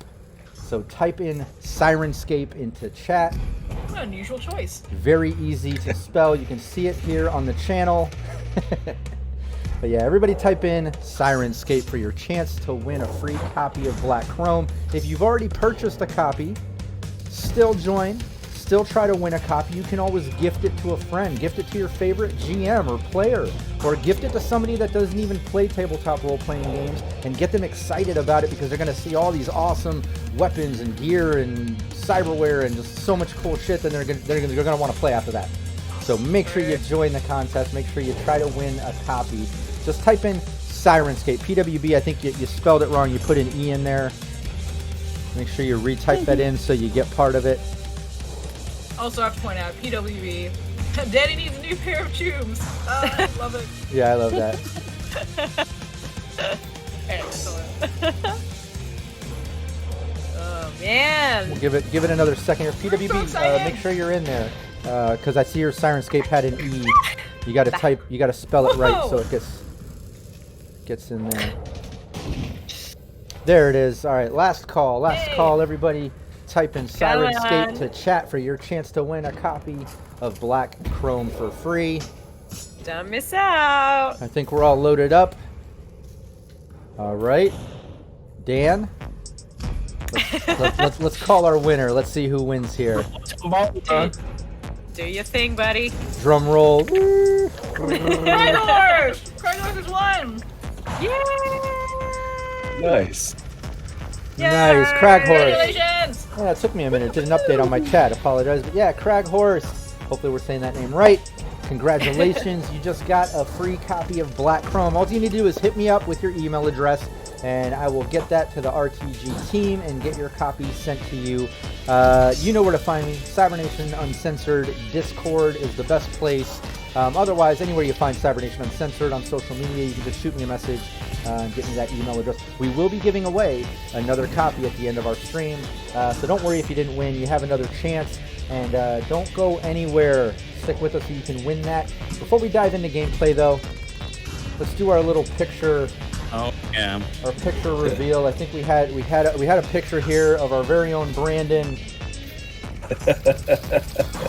So type in Syrinscape into chat. What an unusual choice. Very easy to spell. You can see it here on the channel. But yeah, everybody type in Syrinscape for your chance to win a free copy of Black Chrome. If you've already purchased a copy, still join. Still try to win a copy. You can always gift it to a friend. Gift it to your favorite GM or player. Or gift it to somebody that doesn't even play tabletop role-playing games and get them excited about it because they're going to see all these awesome weapons and gear and cyberware and just so much cool shit that they're going to want to play after that. So make sure you join the contest. Make sure you try to win a copy. Just type in Syrinscape. PWB, I think you spelled it wrong. You put an E in there. Make sure you retype that in so you get part of it. Also, I have to point out, PWB, Daddy needs a new pair of shoes. I love it. Yeah, I love that. Excellent. Oh man. We'll give it another second here. PWB, so excited. make sure you're in there. Because I see your Syrinscape had an E. You got to spell it right so it gets in there. There it is. All right, last call, everybody. Type in Syrinscape to chat for your chance to win a copy of Black Chrome for free. Don't miss out. I think we're all loaded up. All right, Dan. Let's call our winner. Let's see who wins here. Do your thing, buddy. Drum roll. Cragors! Cragors has won! Yay! Nice. Nice, Crag Horse. Congratulations! Yeah, it took me a minute. Did an update on my chat. Apologize, but yeah, Crag Horse. Hopefully we're saying that name right. Congratulations, you just got a free copy of Black Chrome. All you need to do is hit me up with your email address, and I will get that to the RTG team and get your copy sent to you. You know where to find me. Cybernation Uncensored. Discord is the best place. Otherwise, anywhere you find Cybernation Uncensored on social media, you can just shoot me a message and get me that email address. We will be giving away another copy at the end of our stream, so don't worry if you didn't win. You have another chance, and don't go anywhere. Stick with us so you can win that. Before we dive into gameplay, though, let's do our little picture. Oh yeah. Our picture reveal. I think we had a picture here of our very own Brandon.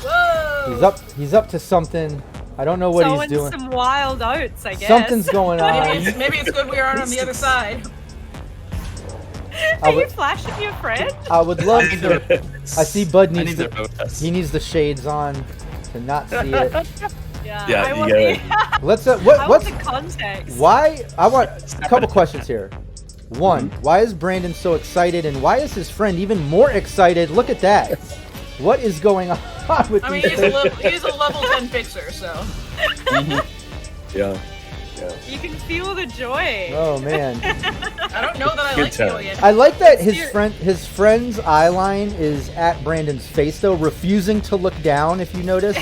Whoa! He's up to something. I don't know what he's doing. Some wild oats, I guess. Something's going on. Maybe it's good we aren't on the other side. Are you flashing your friend? I would love to. I see Bud I needs need to he needs the shades on to not see it. Yeah, I you want get the, Let's I want what's the context. why I want a couple questions here. One, why is Brandon so excited, and why is his friend even more excited? Look at that. What is going on with I mean, these things? he's a level 10 fixer, so. Yeah. You can feel the joy. Oh man. I don't know that I Good like time. feeling it. I like that his friend's eye line is at Brandon's face though, refusing to look down, if you notice.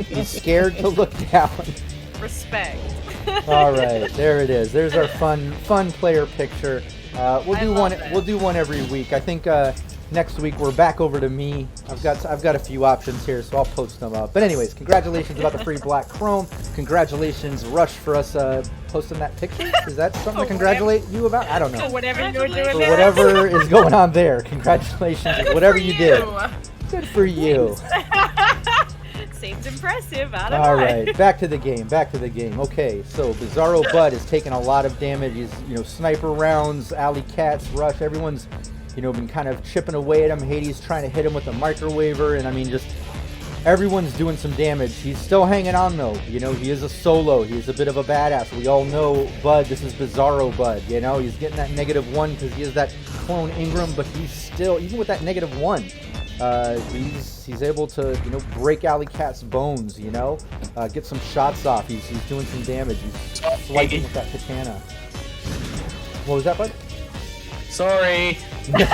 He's scared to look down. Respect. All right, there it is. There's our fun player picture. We'll do one every week. I think next week we're back over to me. I've got a few options here, so I'll post them up. But anyways, congratulations about the free Black Chrome. Congratulations, Rush, for us posting that picture. Is that something to congratulate you about? I don't know. For whatever you're doing For there. whatever is going on there, congratulations. Whatever you did, good for you. Seems impressive. I don't know. All right, back to the game. Okay, so Bizarro Bud is taking a lot of damage. He's, sniper rounds, alley cats, Rush. Everyone's, been kind of chipping away at him. Hades trying to hit him with the microwaver, and I mean, just everyone's doing some damage. He's still hanging on though. He is a solo. He's a bit of a badass. We all know Bud. This is Bizarro Bud. He's getting that -1 because he is that clone Ingram, but he's still, even with that -1, He's able to, you know, break Alley Cat's bones, you know, get some shots off. He's doing some damage. He's swiping with that katana. What was that, bud? Sorry.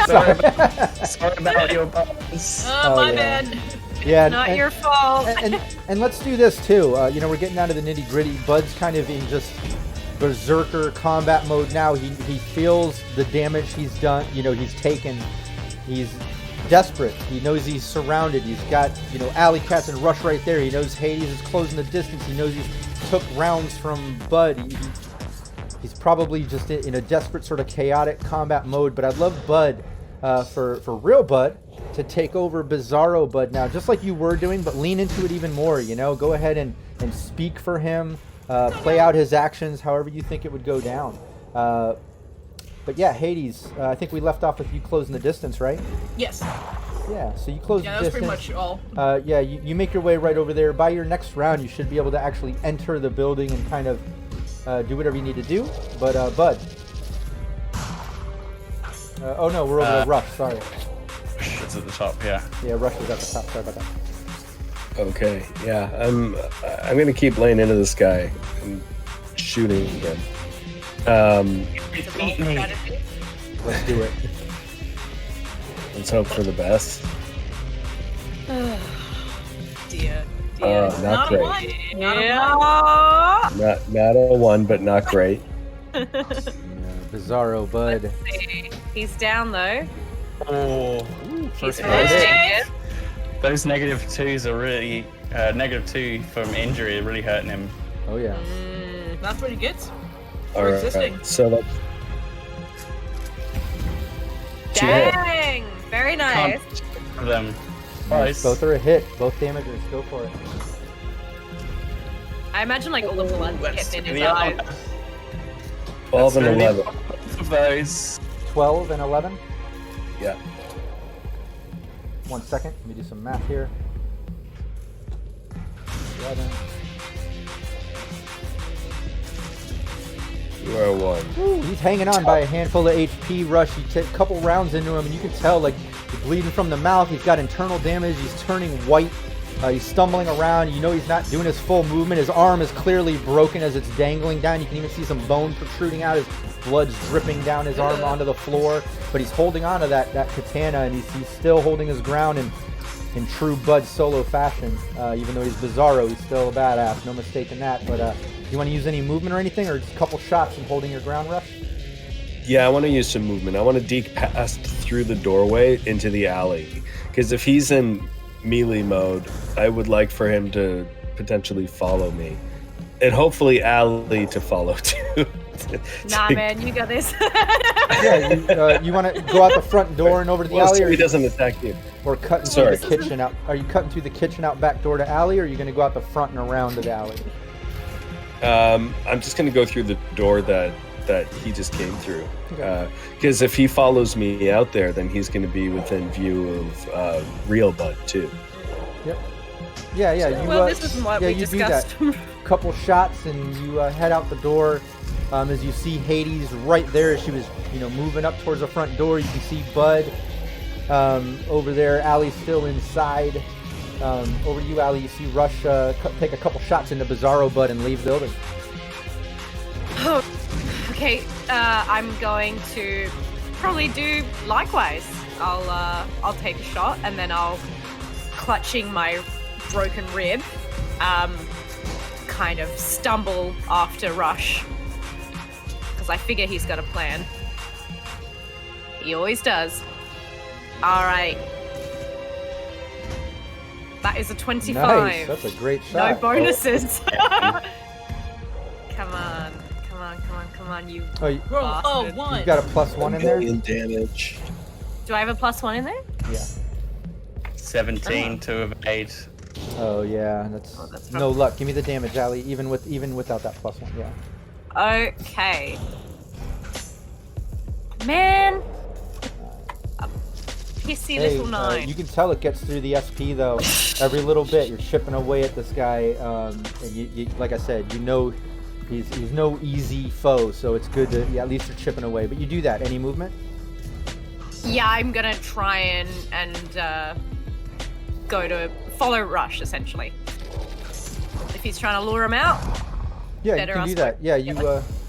Sorry about your buttons. Oh, my bad. Yeah, Not your fault. And let's do this too. You know, we're getting down to the nitty gritty. Bud's kind of in just berserker combat mode now. He feels the damage he's done. You know, he's taken. He's desperate. He knows he's surrounded. He's got, you know, Alley Cats and Rush right there. He knows Hades is closing the distance. He knows he's took rounds from Bud. He's probably just in a desperate sort of chaotic combat mode. But I'd love Bud, for real Bud, to take over Bizarro Bud now, just like you were doing, but lean into it even more. You know, go ahead and speak for him. Play out his actions however you think it would go down. But yeah, Hades, I think we left off with you closing the distance, right? Yes. Yeah, so you close the Yeah, that was distance. pretty much all. Yeah, you make your way right over there. By your next round, you should be able to actually enter the building and kind of do whatever you need to do. But, Bud. Oh no, we're over to Rush, sorry. It's at the top, yeah. Yeah, Rush is at the top, sorry about that. Okay, yeah, I'm gonna keep laying into this guy and shooting him. Eat me. Let's do it. Let's hope for the best. Dear. Not a great. one. Not a Yeah. Not a one, but not great. Yeah, Bizarro Bud. He's down though. Oh, He's First first. those -2s are really -2 from injury, are really hurting him. Oh yeah. one. That's what he gets. All For right, existing. so that's two hits. Dang! Very nice. Can't for them. Nice. Nice. Both are a hit. Both damages. Go for it. I imagine like all the blood Let's getting in do his the eyes. other. 12 and That's 11. both of those. 12 and 11. Yeah. 1 second. Let me do some math here. 11. You are one. Woo, he's hanging on by a handful of HP. Rush, you take a couple rounds into him, and you can tell, like, he's bleeding from the mouth. He's got internal damage. He's turning white. He's stumbling around. You know he's not doing his full movement. His arm is clearly broken as it's dangling down. You can even see some bone protruding out. His blood's dripping down his arm onto the floor. But he's holding on to that katana, and he's still holding his ground in true Bud Solo fashion. Even though he's Bizarro, he's still a badass. No mistake in that. But do you want to use any movement or anything, or just a couple shots and holding your ground, Rush? Yeah, I want to use some movement. I want to deke past through the doorway into the alley. Because if he's in melee mode, I would like for him to potentially follow me. And hopefully Alley to follow too. Nah, man, you got this. Yeah, you want to go out the front door and over to the Well, alley, so or, he doesn't attack you. or cutting Sorry. through the kitchen out? Are you cutting through the kitchen out back door to alley, or are you going to go out the front and around to the alley? I'm just going to go through the door that he just came through. Because if he follows me out there, then he's going to be within view of real Bud too. Yep. Yeah. You, Well, this is what we you do that. discussed. Couple shots and you head out the door. As you see Hades right there, she was, moving up towards the front door. You can see Bud over there. Allie's still inside. Over to you, Allie. You see Rush take a couple shots into Bizarro Bud and leave the building. Oh, okay. I'm going to probably do likewise. I'll take a shot and then I'll, clutching my broken rib, kind of stumble after Rush. Because I figure he's got a plan. He always does. Alright. That is a 25. Nice. That's a great shot. No bonuses. Come on, you Oh, you, Roll. Oh, bastard. one. you've got a +1 in there? Million damage. Do I have a +1 in there? Yeah. 17, 2 of 8. Oh yeah, that's no luck. Give me the damage, Allie. Even without that +1, yeah. Okay. Man. A pissy little nine. You can tell it gets through the SP though. Every little bit, you're chipping away at this guy, and you like I said, he's no easy foe, so it's good to at least you're chipping away. But you do that. Any movement? Yeah, I'm gonna try and go to follow Rush, essentially. If he's trying to lure him out. Yeah, Better you can us do go. that. Yeah,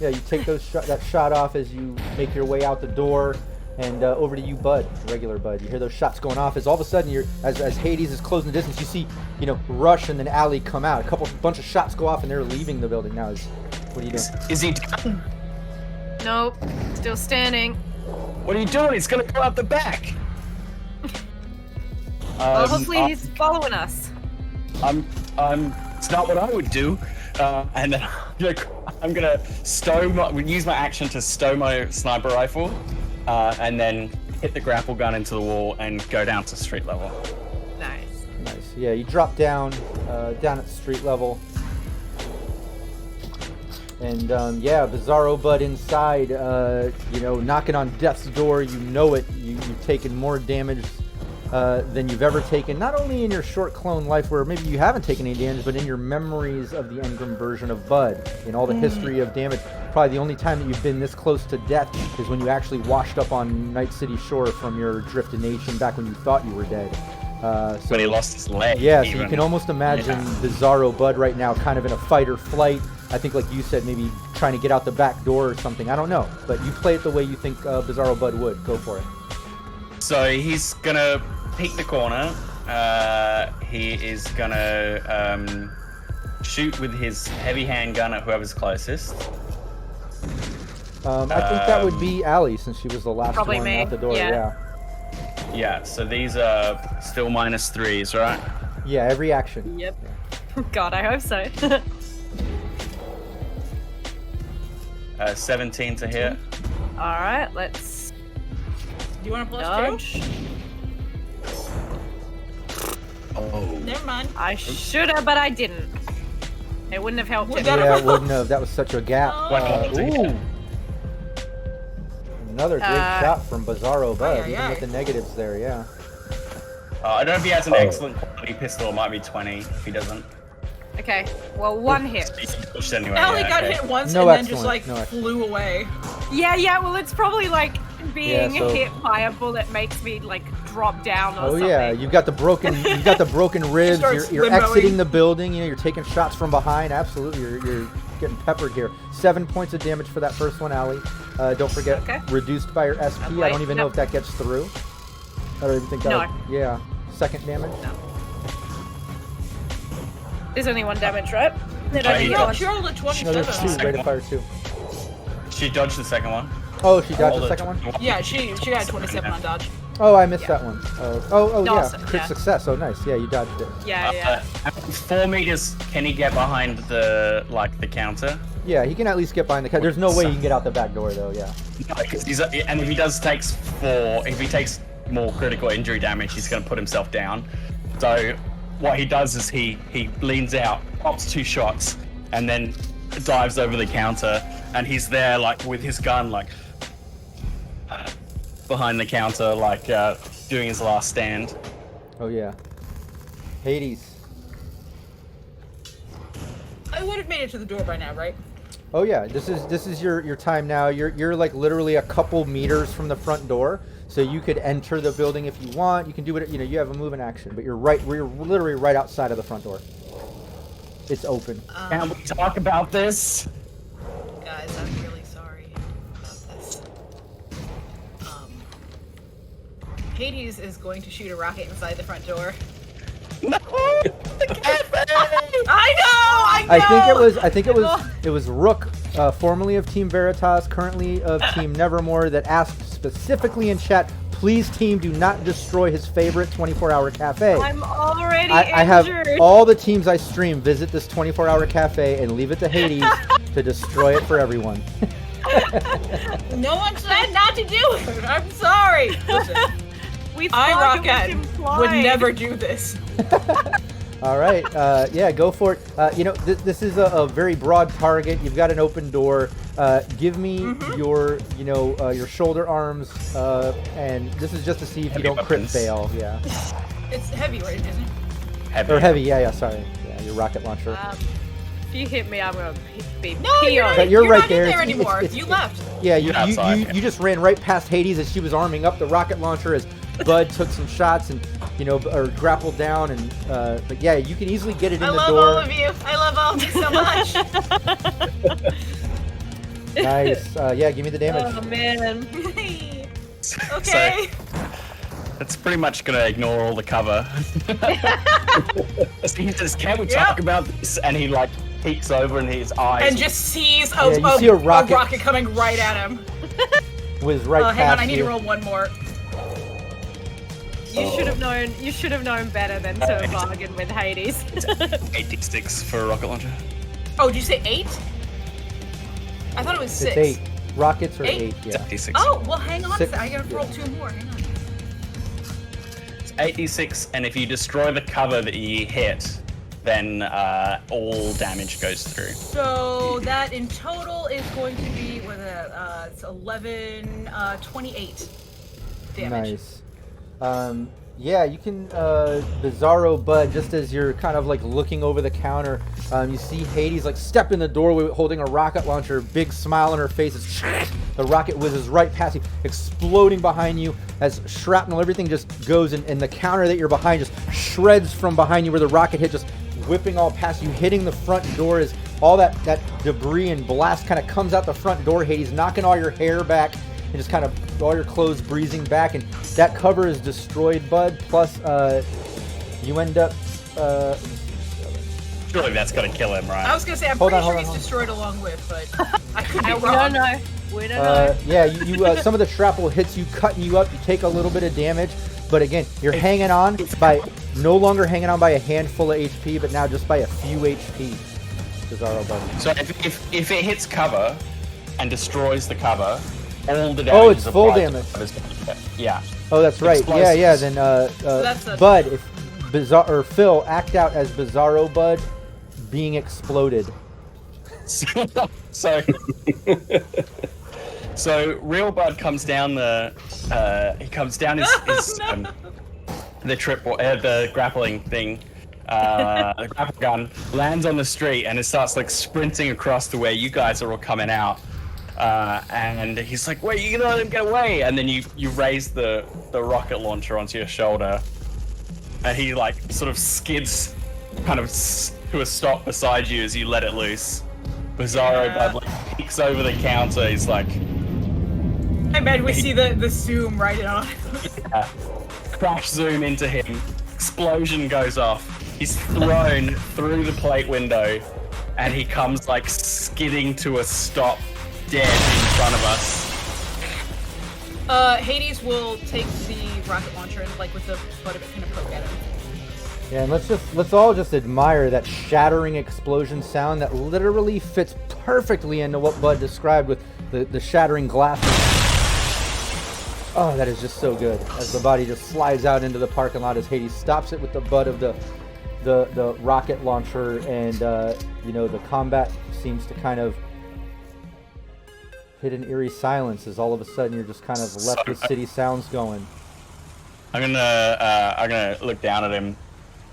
you take that shot off as you make your way out the door, and over to you, Bud, regular Bud. You hear those shots going off as all of a sudden as Hades is closing the distance, you see Rush and then Allie come out. Bunch of shots go off and they're leaving the building now. What are you doing? Is he down? Nope, still standing. What are you doing? He's gonna go out the back. Well, hopefully he's following us. It's not what I would do. And then I'm gonna use my action to stow my sniper rifle, and then hit the grapple gun into the wall and go down to street level. Nice. Nice. Yeah, you drop down at street level. And Bizarro Bud inside, knocking on death's door. You know it. You've taken more damage than you've ever taken, not only in your short clone life where maybe you haven't taken any damage, but in your memories of the Engram version of Bud, in all the history of damage. Probably the only time that you've been this close to death is when you actually washed up on Night City Shore from your Drifted Nation back when you thought you were dead. But he lost his leg. Yeah, so you can almost imagine Bizarro Bud right now kind of in a fight or flight. I think, like you said, maybe trying to get out the back door or something. I don't know. But you play it the way you think Bizarro Bud would. Go for it. So he's gonna peek the corner. He is gonna shoot with his heavy handgun at whoever's closest. I think that would be Allie, since she was the last Probably one me, out the door. yeah. Yeah, so these are still -3s, right? Yeah, every action. Yep. God, I hope so. 17 to hit. Alright, let's Do you want to plus dodge. Oh. two? Never mind. I should have, but I didn't. It wouldn't have helped Would him. that Yeah, it wouldn't have. That was such a gap. Oh. Ooh. Another great shot from Bizarro Bud, Aye, even aye. with the negatives there, yeah. I don't know if he has an excellent quality pistol. It might be 20 if he doesn't. Okay, well, one hit. He's pushed anyway. Allie yeah, got okay. hit once No and then just excellent, like no flew away. Yeah, well, it's probably like being Yeah, so- hit by a bullet makes me like drop down or Oh something. yeah, you've got the broken ribs. starts You're limboing. exiting the building. You're taking shots from behind. Absolutely, you're getting peppered here. 7 points of damage for that first one, Allie. Don't forget, Okay. reduced by your SP. I Lovely. don't even know Yep. if that gets through. I don't even think that. No. Yeah, second damage. There's only one damage, right? They Oh, don't need yeah. one. She rolled a No, 27. there's two. Rate of fire 2. She dodged the second one. Oh, she dodged All the second one. Yeah, she had 27 on dodge. Oh, I missed Yeah. that one. Oh, yeah. Awesome, Crit yeah. success. Oh, nice. Yeah, you dodged it. Yeah. At 4 meters, can he get behind the counter? Yeah, he can at least get behind the cut. There's no way he can get out the back door, though. Yeah. No, because and if he takes more critical injury damage, he's going to put himself down. So what he does is he leans out, pops 2 shots, and then dives over the counter, and he's there like with his gun like behind the counter, like doing his last stand. Oh yeah. Hades. I would have made it to the door by now, right? Oh yeah, this is your time now. You're like literally a couple meters from the front door, so you could enter the building if you want. You can do it. You have a move in action, but you're literally right outside of the front door. It's open. Can we talk about this? Guys, I'm really sorry about this. Hades is going to shoot a rocket inside the front door. No, the cafe! I know. I think it was Rook, formerly of Team Veritas, currently of Team Nevermore, that asked specifically in chat, please team, do not destroy his favorite 24-hour cafe. I'm already I have injured. all the teams I stream visit this 24-hour cafe and leave it to Hades to destroy it for everyone. No one said not to do it. I'm sorry. Listen, We I, thought it was Rockette, would implied. never do this. All right, yeah, go for it. This is a very broad target. You've got an open door. Give me your shoulder arms, and this is just to see if Heavy you don't crit weapons. fail. Yeah, It's heavyweight, isn't it? Heavy. or heavy. Yeah, sorry. Yeah, your rocket launcher. If you hit me, I'm gonna be No, you're not, PO'd. But you're right not there. in there It's- anymore. it's- You left. Yeah, you outside. just ran right past Hades as she was arming up the rocket launcher as Bud took some shots and or grappled down, and but yeah, you can easily get it in I the love door. all of you. I love all of you so much. Nice. Yeah, give me the damage. Oh man. Okay. So, it's pretty much gonna ignore all the cover. He says, "Can we talk about this?" And he like peeks over, and his eyes. And just sees you see a rocket. coming right at him. Was right past Hang on, I need you. to roll one more. You should have known. You should have known better than to bargain with Hades. 86 for a rocket launcher. Oh, did you say 8? I thought it was 6. It's 8. Rockets are Eight? 8. It's Yeah. 86. Oh, well, hang on. Six. I gotta roll 2 more. Hang on. It's 86, and if you destroy the cover that you hit, then all damage goes through. So that in total is going to be it's 11, 28 damage. Nice. Yeah, you can Bizarro Bud, just as you're kind of like looking over the counter, you see Hades like step in the doorway holding a rocket launcher, big smile on her face. The rocket whizzes right past you, exploding behind you as shrapnel, everything just goes, and the counter that you're behind just shreds from behind you where the rocket hit, just whipping all past you, hitting the front door as all that debris and blast kind of comes out the front door, Hades, knocking all your hair back and just kind of all your clothes breezing back, and that cover is destroyed, Bud. Plus, you end up. Surely that's gonna kill him, right? I was gonna say, I'm Hold pretty on, sure hold he's on. destroyed along with, but I could be We wrong. don't know. We don't know. Yeah, you some of the shrapnel hits you, cutting you up. You take a little bit of damage, but again, you're hanging on by no longer hanging on by a handful of HP, but now just by a few HP. Bizarro Bud. So if it hits cover and destroys the cover, all the damage. Oh, it's is full applied to damage. the cover. Yeah. Oh, that's right. Explosives. Yeah. Then that's a- Bud, if Phil, act out as Bizarro Bud being exploded. So real Bud comes down he comes down his the grappling thing, the grapple gun, lands on the street, and it starts like sprinting across to where you guys are all coming out, and he's like, "Wait, you gonna let him get away?" And then you raise the rocket launcher onto your shoulder, and he like sort of skids kind of to a stop beside you as you let it loose. Bizarro Bud like peeks over the counter. He's like, I bet we see the zoom right on. crash zoom into him. Explosion goes off. He's thrown through the plate window, and he comes like skidding to a stop, dead in front of us. Hades will take the rocket launcher and like with the butt of it kind of poke at him. Yeah, and let's all just admire that shattering explosion sound that literally fits perfectly into what Bud described with the shattering glass. Oh, that is just so good. As the body just slides out into the parking lot as Hades stops it with the butt of the rocket launcher, and the combat seems to kind of hit an eerie silence as all of a sudden you're just kind of left with city sounds going. I'm gonna look down at him.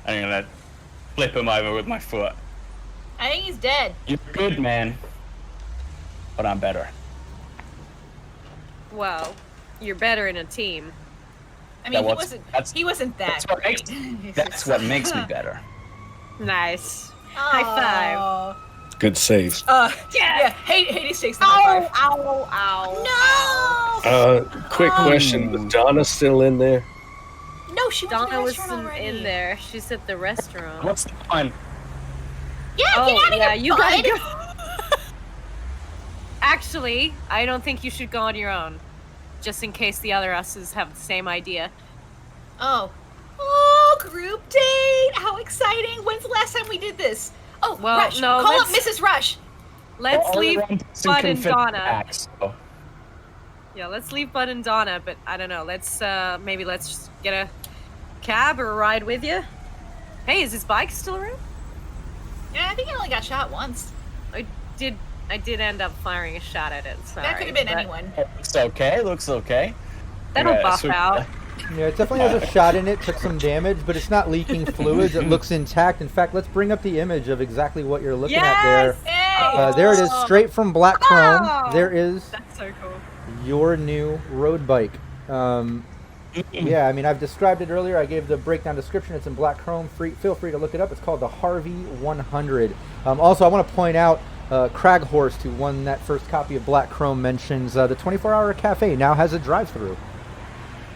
I'm gonna flip him over with my foot. I think he's dead. You're good, man, but I'm better. Well, you're better in a team. I mean, That's he wasn't that great. That's what makes me better. Nice. High five. Aw. Good save. Yeah. Hades takes the high five. Ow! No. Quick question: was Donna still in there? No, she went to the Donna restaurant wasn't already. in there. She's at the restaurant. What's the fine? Yeah, Oh, get out of yeah, here, you gotta bud. go. Actually, I don't think you should go on your own. Just in case the other us's have the same idea. Oh. Oh, group date! How exciting! When's the last time we did this? Oh, Well, Rush, no, call up let's- Mrs. Rush. Let's All leave around some Bud and Confederate Donna. acts, so. Yeah, let's leave Bud and Donna, but I don't know. Let's just get a cab or a ride with you. Hey, is his bike still around? Yeah, I think I only got shot once. I did end up firing a shot at it. Sorry, That could have been but anyone. Looks okay. Looks okay. That'll Okay, buff so- out. Yeah, it definitely has a shot in it, took some damage, but it's not leaking fluids. It looks intact. In fact, let's bring up the image of exactly what you're looking at there. Hey! There it is, straight from Black Chrome. Oh! There is That's so cool. your new road bike. Yeah, I mean, I've described it earlier. I gave the breakdown description. It's in black chrome. Feel free to look it up. It's called the Harvey 100. Also, I want to point out Craghorst, who won that first copy of black chrome, mentions the 24-hour cafe now has a drive-through.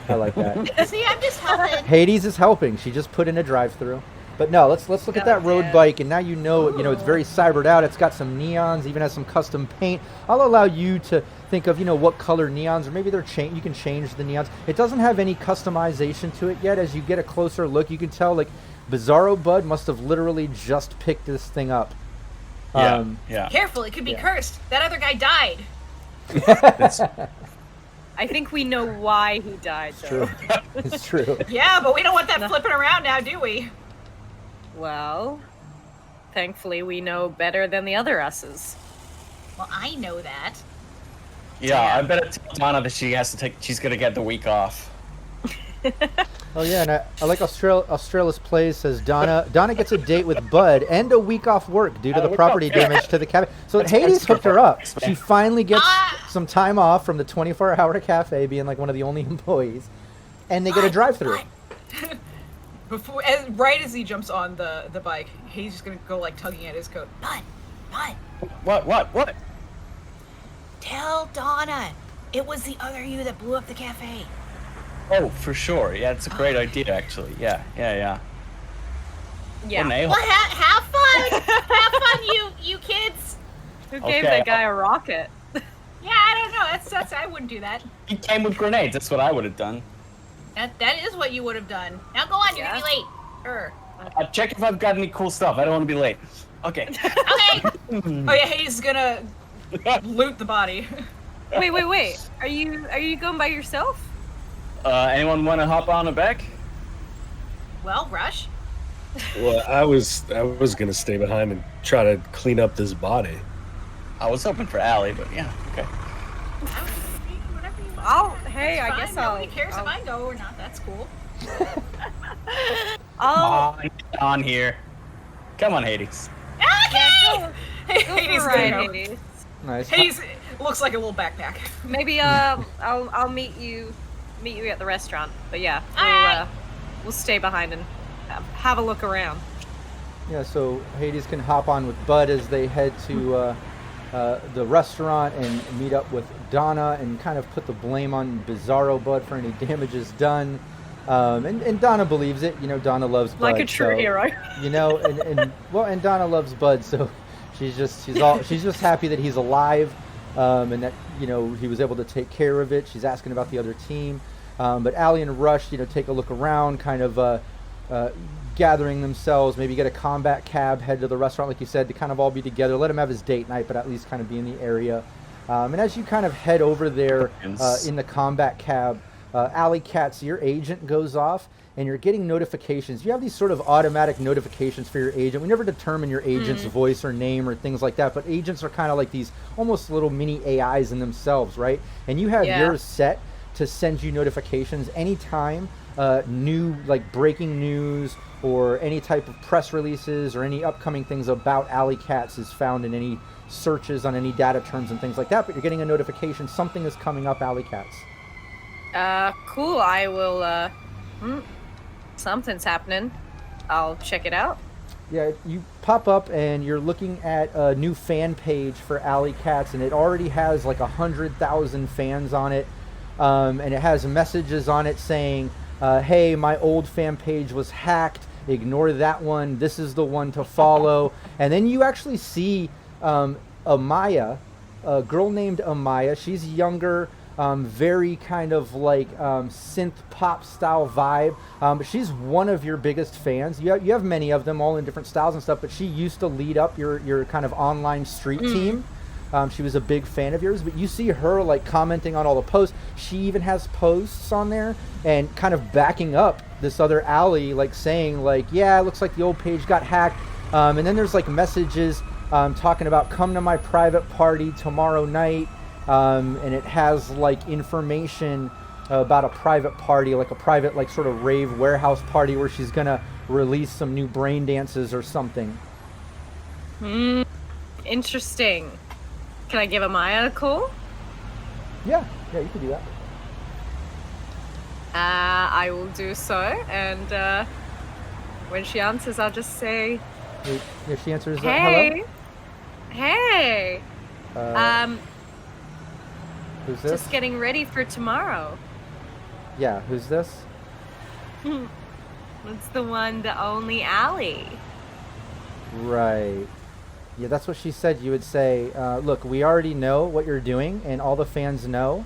I like that. See, I'm just helping. Hades is helping. She just put in a drive-through. But no, let's look at that road bike, and now you know it's very cybered out. It's got some neons, even has some custom paint. I'll allow you to think of what color neons, or maybe you can change the neons. It doesn't have any customization to it yet. As you get a closer look, you can tell like Bizarro Bud must have literally just picked this thing up. Yeah. Careful, it could be cursed. That other guy died. I think we know why he died, though. True. It's true. Yeah, but we don't want that flipping around now, do we? Well, thankfully we know better than the other us's. Well, I know that. Yeah, I better tell Donna that she's gonna get the week off. Oh yeah, and I like Australis Plays says Donna gets a date with Bud and a week off work due to the property damage to the cafe. So Hades hooked her up. She finally gets some time off from the 24-hour cafe, being like one of the only employees, and they get a drive-through. Right as he jumps on the bike, he's just gonna go like tugging at his coat. Bud, What? tell Donna it was the other you that blew up the cafe. Oh, for sure. Yeah, it's a great idea, actually. Yeah. Yeah. What an a-hole. Well, have fun. Have fun, you kids. Who gave that guy a rocket? Yeah, I don't know. That's I wouldn't do that. He came with grenades. That's what I would have done. That is what you would have done. Now go on, you're gonna be late. Check if I've got any cool stuff. I don't want to be late. Okay. Okay. Oh yeah, he's gonna loot the body. Wait. Are you going by yourself? Anyone want to hop on the back? Well, Rush. Well, I was gonna stay behind and try to clean up this body. I was hoping for Allie, but yeah, okay. Whatever you want. I guess Nobody cares if I go or not. That's cool. Come on here. Come on, Hades. Okay. Hades Right, gonna go. Hades. Nice. Hades looks like a little backpack. Maybe I'll meet you at the restaurant. But yeah, Alright. we'll stay behind and have a look around. Yeah, so Hades can hop on with Bud as they head to the restaurant and meet up with Donna and kind of put the blame on Bizarro Bud for any damages done. And Donna believes it. Donna loves Bud. Like a true hero. And Donna loves Bud, so she's just happy that he's alive, and that he was able to take care of it. She's asking about the other team, but Allie and Rush take a look around, kind of gathering themselves, maybe get a combat cab, head to the restaurant like you said, to kind of all be together, let him have his date night, but at least kind of be in the area. And as you kind of head over there in the combat cab, Alley Cats, your agent goes off, and you're getting notifications. You have these sort of automatic notifications for your agent. We never determine your agent's voice or name or things like that, but agents are kind of like these almost little mini AIs in themselves, right? And you have yours set to send you notifications anytime new, like breaking news or any type of press releases or any upcoming things about Alley Cats is found in any searches on any data terms and things like that, but you're getting a notification something is coming up Alley Cats. Cool. I will, something's happening. I'll check it out. Yeah, you pop up and you're looking at a new fan page for Alley Cats, and it already has like 100,000 fans on it, and it has messages on it saying, hey, my old fan page was hacked, ignore that one, this is the one to follow. And then you actually see Amaya, a girl named Amaya. She's younger, very kind of like synth pop style vibe, but she's one of your biggest fans. You have many of them, all in different styles and stuff, but she used to lead up your kind of online street team. She was a big fan of yours, but you see her like commenting on all the posts. She even has posts on there and kind of backing up this other Alley, like saying like, yeah, it looks like the old page got hacked. And then there's like messages talking about come to my private party tomorrow night. And it has like information about a private party, like a private like sort of rave warehouse party where she's gonna release some new brain dances or something. Interesting. Can I give Amaya a call? Yeah, you can do that. I will do so, and when she answers, I'll just say, If she answers, "Hey, hello? hey, Who's this? just getting ready for tomorrow." Yeah, who's this? It's the one, the only Allie. Right. Yeah, that's what she said. You would say, look, we already know what you're doing, and all the fans know,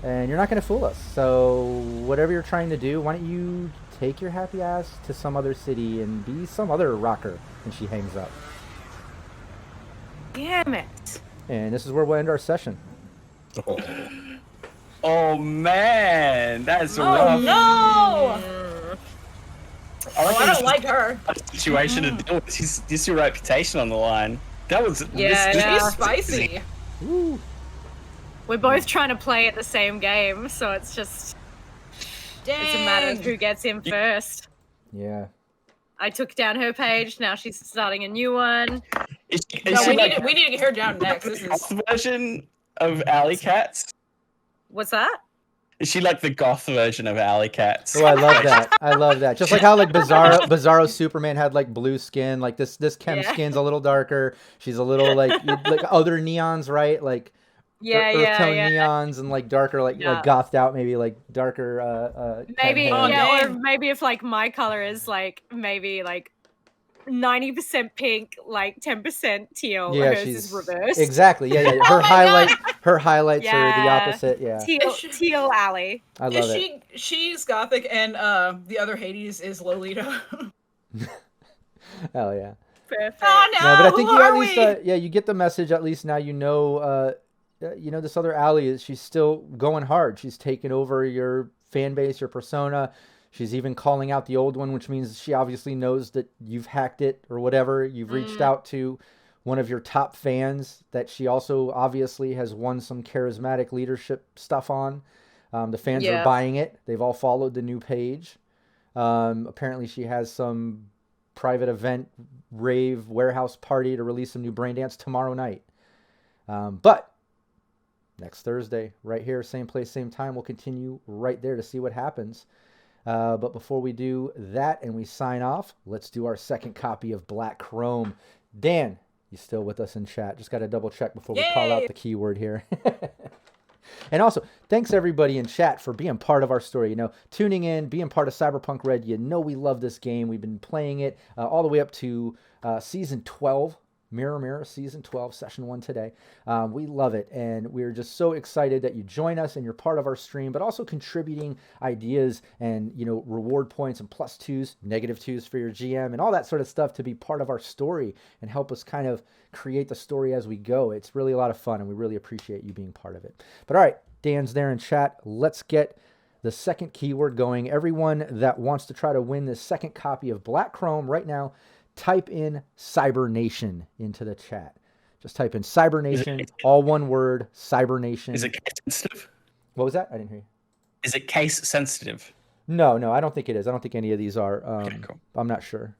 and you're not going to fool us. So whatever you're trying to do, why don't you take your happy ass to some other city and be some other rocker? And she hangs up. Damn it. And this is where we'll end our session. Oh man, that's Oh rough. no! I don't like her. Situation to deal with. This your reputation on the line. That was She's spicy. Woo. We're both trying to play at the same game, so it's just Dang. it's a matter of who gets in first. Yeah. I took down her page. Now she's starting a new one. Is No, she we like need to get her down next. This is the version of Alley Cats? What's that? Is she like the goth version of Alley Cats? Oh, I love that. I love that. Just like how like Bizarro Superman had like blue skin. Like this Chem Yeah. skin's a little darker. She's a little like other neons, right? Like earth tone neons and like darker, like gothed out, maybe like darker. Maybe tan hair. or maybe if like my color is like maybe like 90% pink, like 10% teal. Yeah, hers she's is reversed. exactly. Yeah. Oh my Her highlights are the Yeah. opposite. Yeah, Teal Alley. I love it. She's gothic, and the other Hades is Lolita. Hell yeah. Perfect. Oh no! No, but I think who you at are least we? you get the message. At least now you know this other Ally is she's still going hard. She's taken over your fan base, your persona. She's even calling out the old one, which means she obviously knows that you've hacked it or whatever. You've reached out to one of your top fans that she also obviously has won some charismatic leadership stuff on. The fans are buying it. They've all followed the new page. Apparently she has some private event, rave, warehouse party to release some new Braindance tomorrow night. But next Thursday, right here, same place, same time, we'll continue right there to see what happens. But before we do that and we sign off, let's do our second copy of Black Chrome. Dan, you still with us in chat? Just got to double check before we call out the keyword here. And also, thanks everybody in chat for being part of our story. You know, tuning in, being part of Cyberpunk Red. You know we love this game. We've been playing it all the way up to Season 12. Mirror, Season 12, Session 1 today. We love it, and we're just so excited that you join us and you're part of our stream, but also contributing ideas and, you know, reward points and +2s, -2s for your GM, and all that sort of stuff to be part of our story and help us kind of create the story as we go. It's really a lot of fun, and we really appreciate you being part of it. But all right, Dan's there in chat. Let's get the second keyword going. Everyone that wants to try to win this second copy of Black Chrome right now, type in Cybernation into the chat. Just type in Cybernation, all one word, Cybernation. Is it case sensitive? What was that? I didn't hear you. Is it case sensitive? No, I don't think it is. I don't think any of these are. Okay, cool. I'm not sure.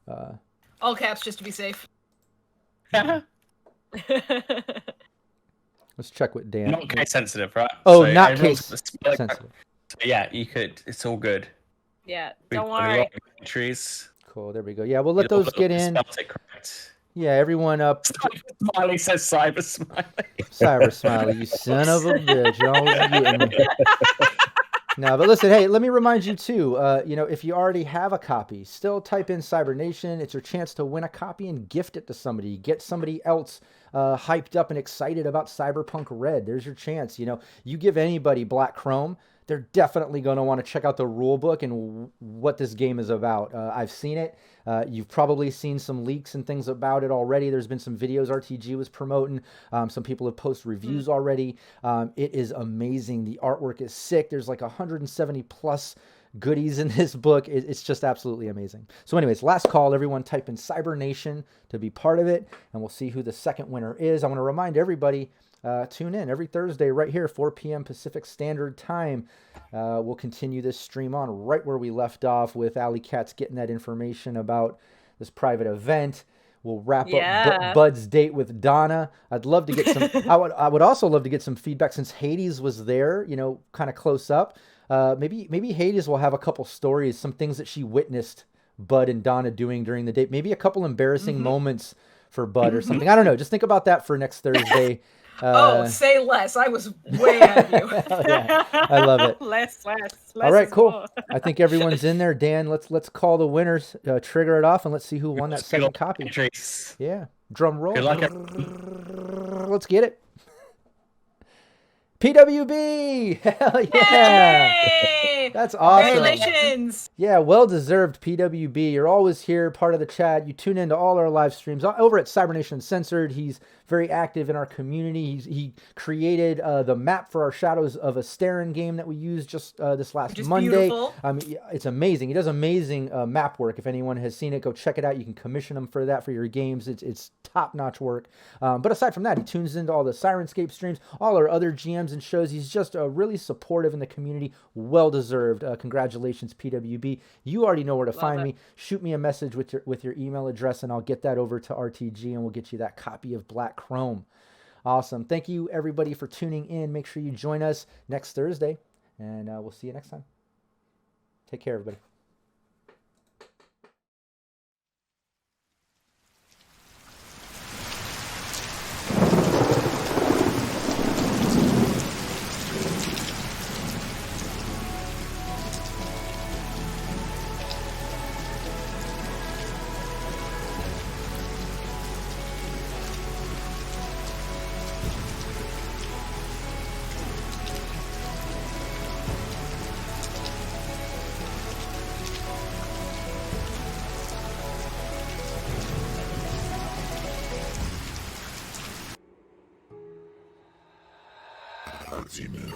All caps just to be safe. Let's check with Dan. Not case sensitive, right? Oh, So not everyone's case like- sensitive. So yeah, you could. It's all good. Yeah, We've don't got a worry. lot of entries. Cool, there we go. Yeah, we'll let those get in. Spelled it correct. Yeah, everyone up. Smiley says cyber smiley. Cyber Smiley, you son of a bitch. You're always getting me. No, but listen, hey, let me remind you too, you know, if you already have a copy, still type in Cybernation. It's your chance to win a copy and gift it to somebody. Get somebody else hyped up and excited about Cyberpunk Red. There's your chance. You know, you give anybody Black Chrome, they're definitely going to want to check out the rule book and what this game is about. I've seen it. You've probably seen some leaks and things about it already. There's been some videos RTG was promoting. Some people have posted reviews already. It is amazing. The artwork is sick. There's like 170 plus goodies in this book. It's just absolutely amazing. So anyways, last call. Everyone type in Cybernation to be part of it, and we'll see who the second winner is. I want to remind everybody, tune in every Thursday right here, 4 p.m. Pacific Standard Time. We'll continue this stream on right where we left off with Alley Cats getting that information about this private event. We'll wrap up Bud's date with Donna. I'd love to get some. I would also love to get some feedback since Hades was there, you know, kind of close up. maybe Hades will have a couple stories, some things that she witnessed Bud and Donna doing during the day. Maybe a couple embarrassing moments for Bud or something. I don't know. Just think about that for next Thursday. Say less. I was way ahead of you. Yeah, I love it. Less. All right, is cool. more. I think everyone's in there. Dan, let's call the winners. Trigger it off, and let's see who won that second copy. Entries. Yeah, drum roll. Good luck. Let's get it. PWB! Hell yeah! Yay! That's awesome. Congratulations! Yeah, well-deserved PWB. You're always here, part of the chat. You tune into all our live streams. Over at Cybernation Uncensored, he's very active in our community. He created the map for our Shadows of Asterin game that we used just this last Monday. Beautiful. It's amazing. He does amazing map work. If anyone has seen it, go check it out. You can commission him for that for your games. It's top-notch work. But aside from that, he tunes into all the Syrinscape streams, all our other GMs and shows. He's just really supportive in the community. Well-deserved. Congratulations, PWB. You already know where to find me. Shoot me a message with your email address, and I'll get that over to RTG, and we'll get you that copy of Black Chrome. Awesome. Thank you, everybody, for tuning in. Make sure you join us next Thursday, and we'll see you next time. Take care, everybody. Ultimate.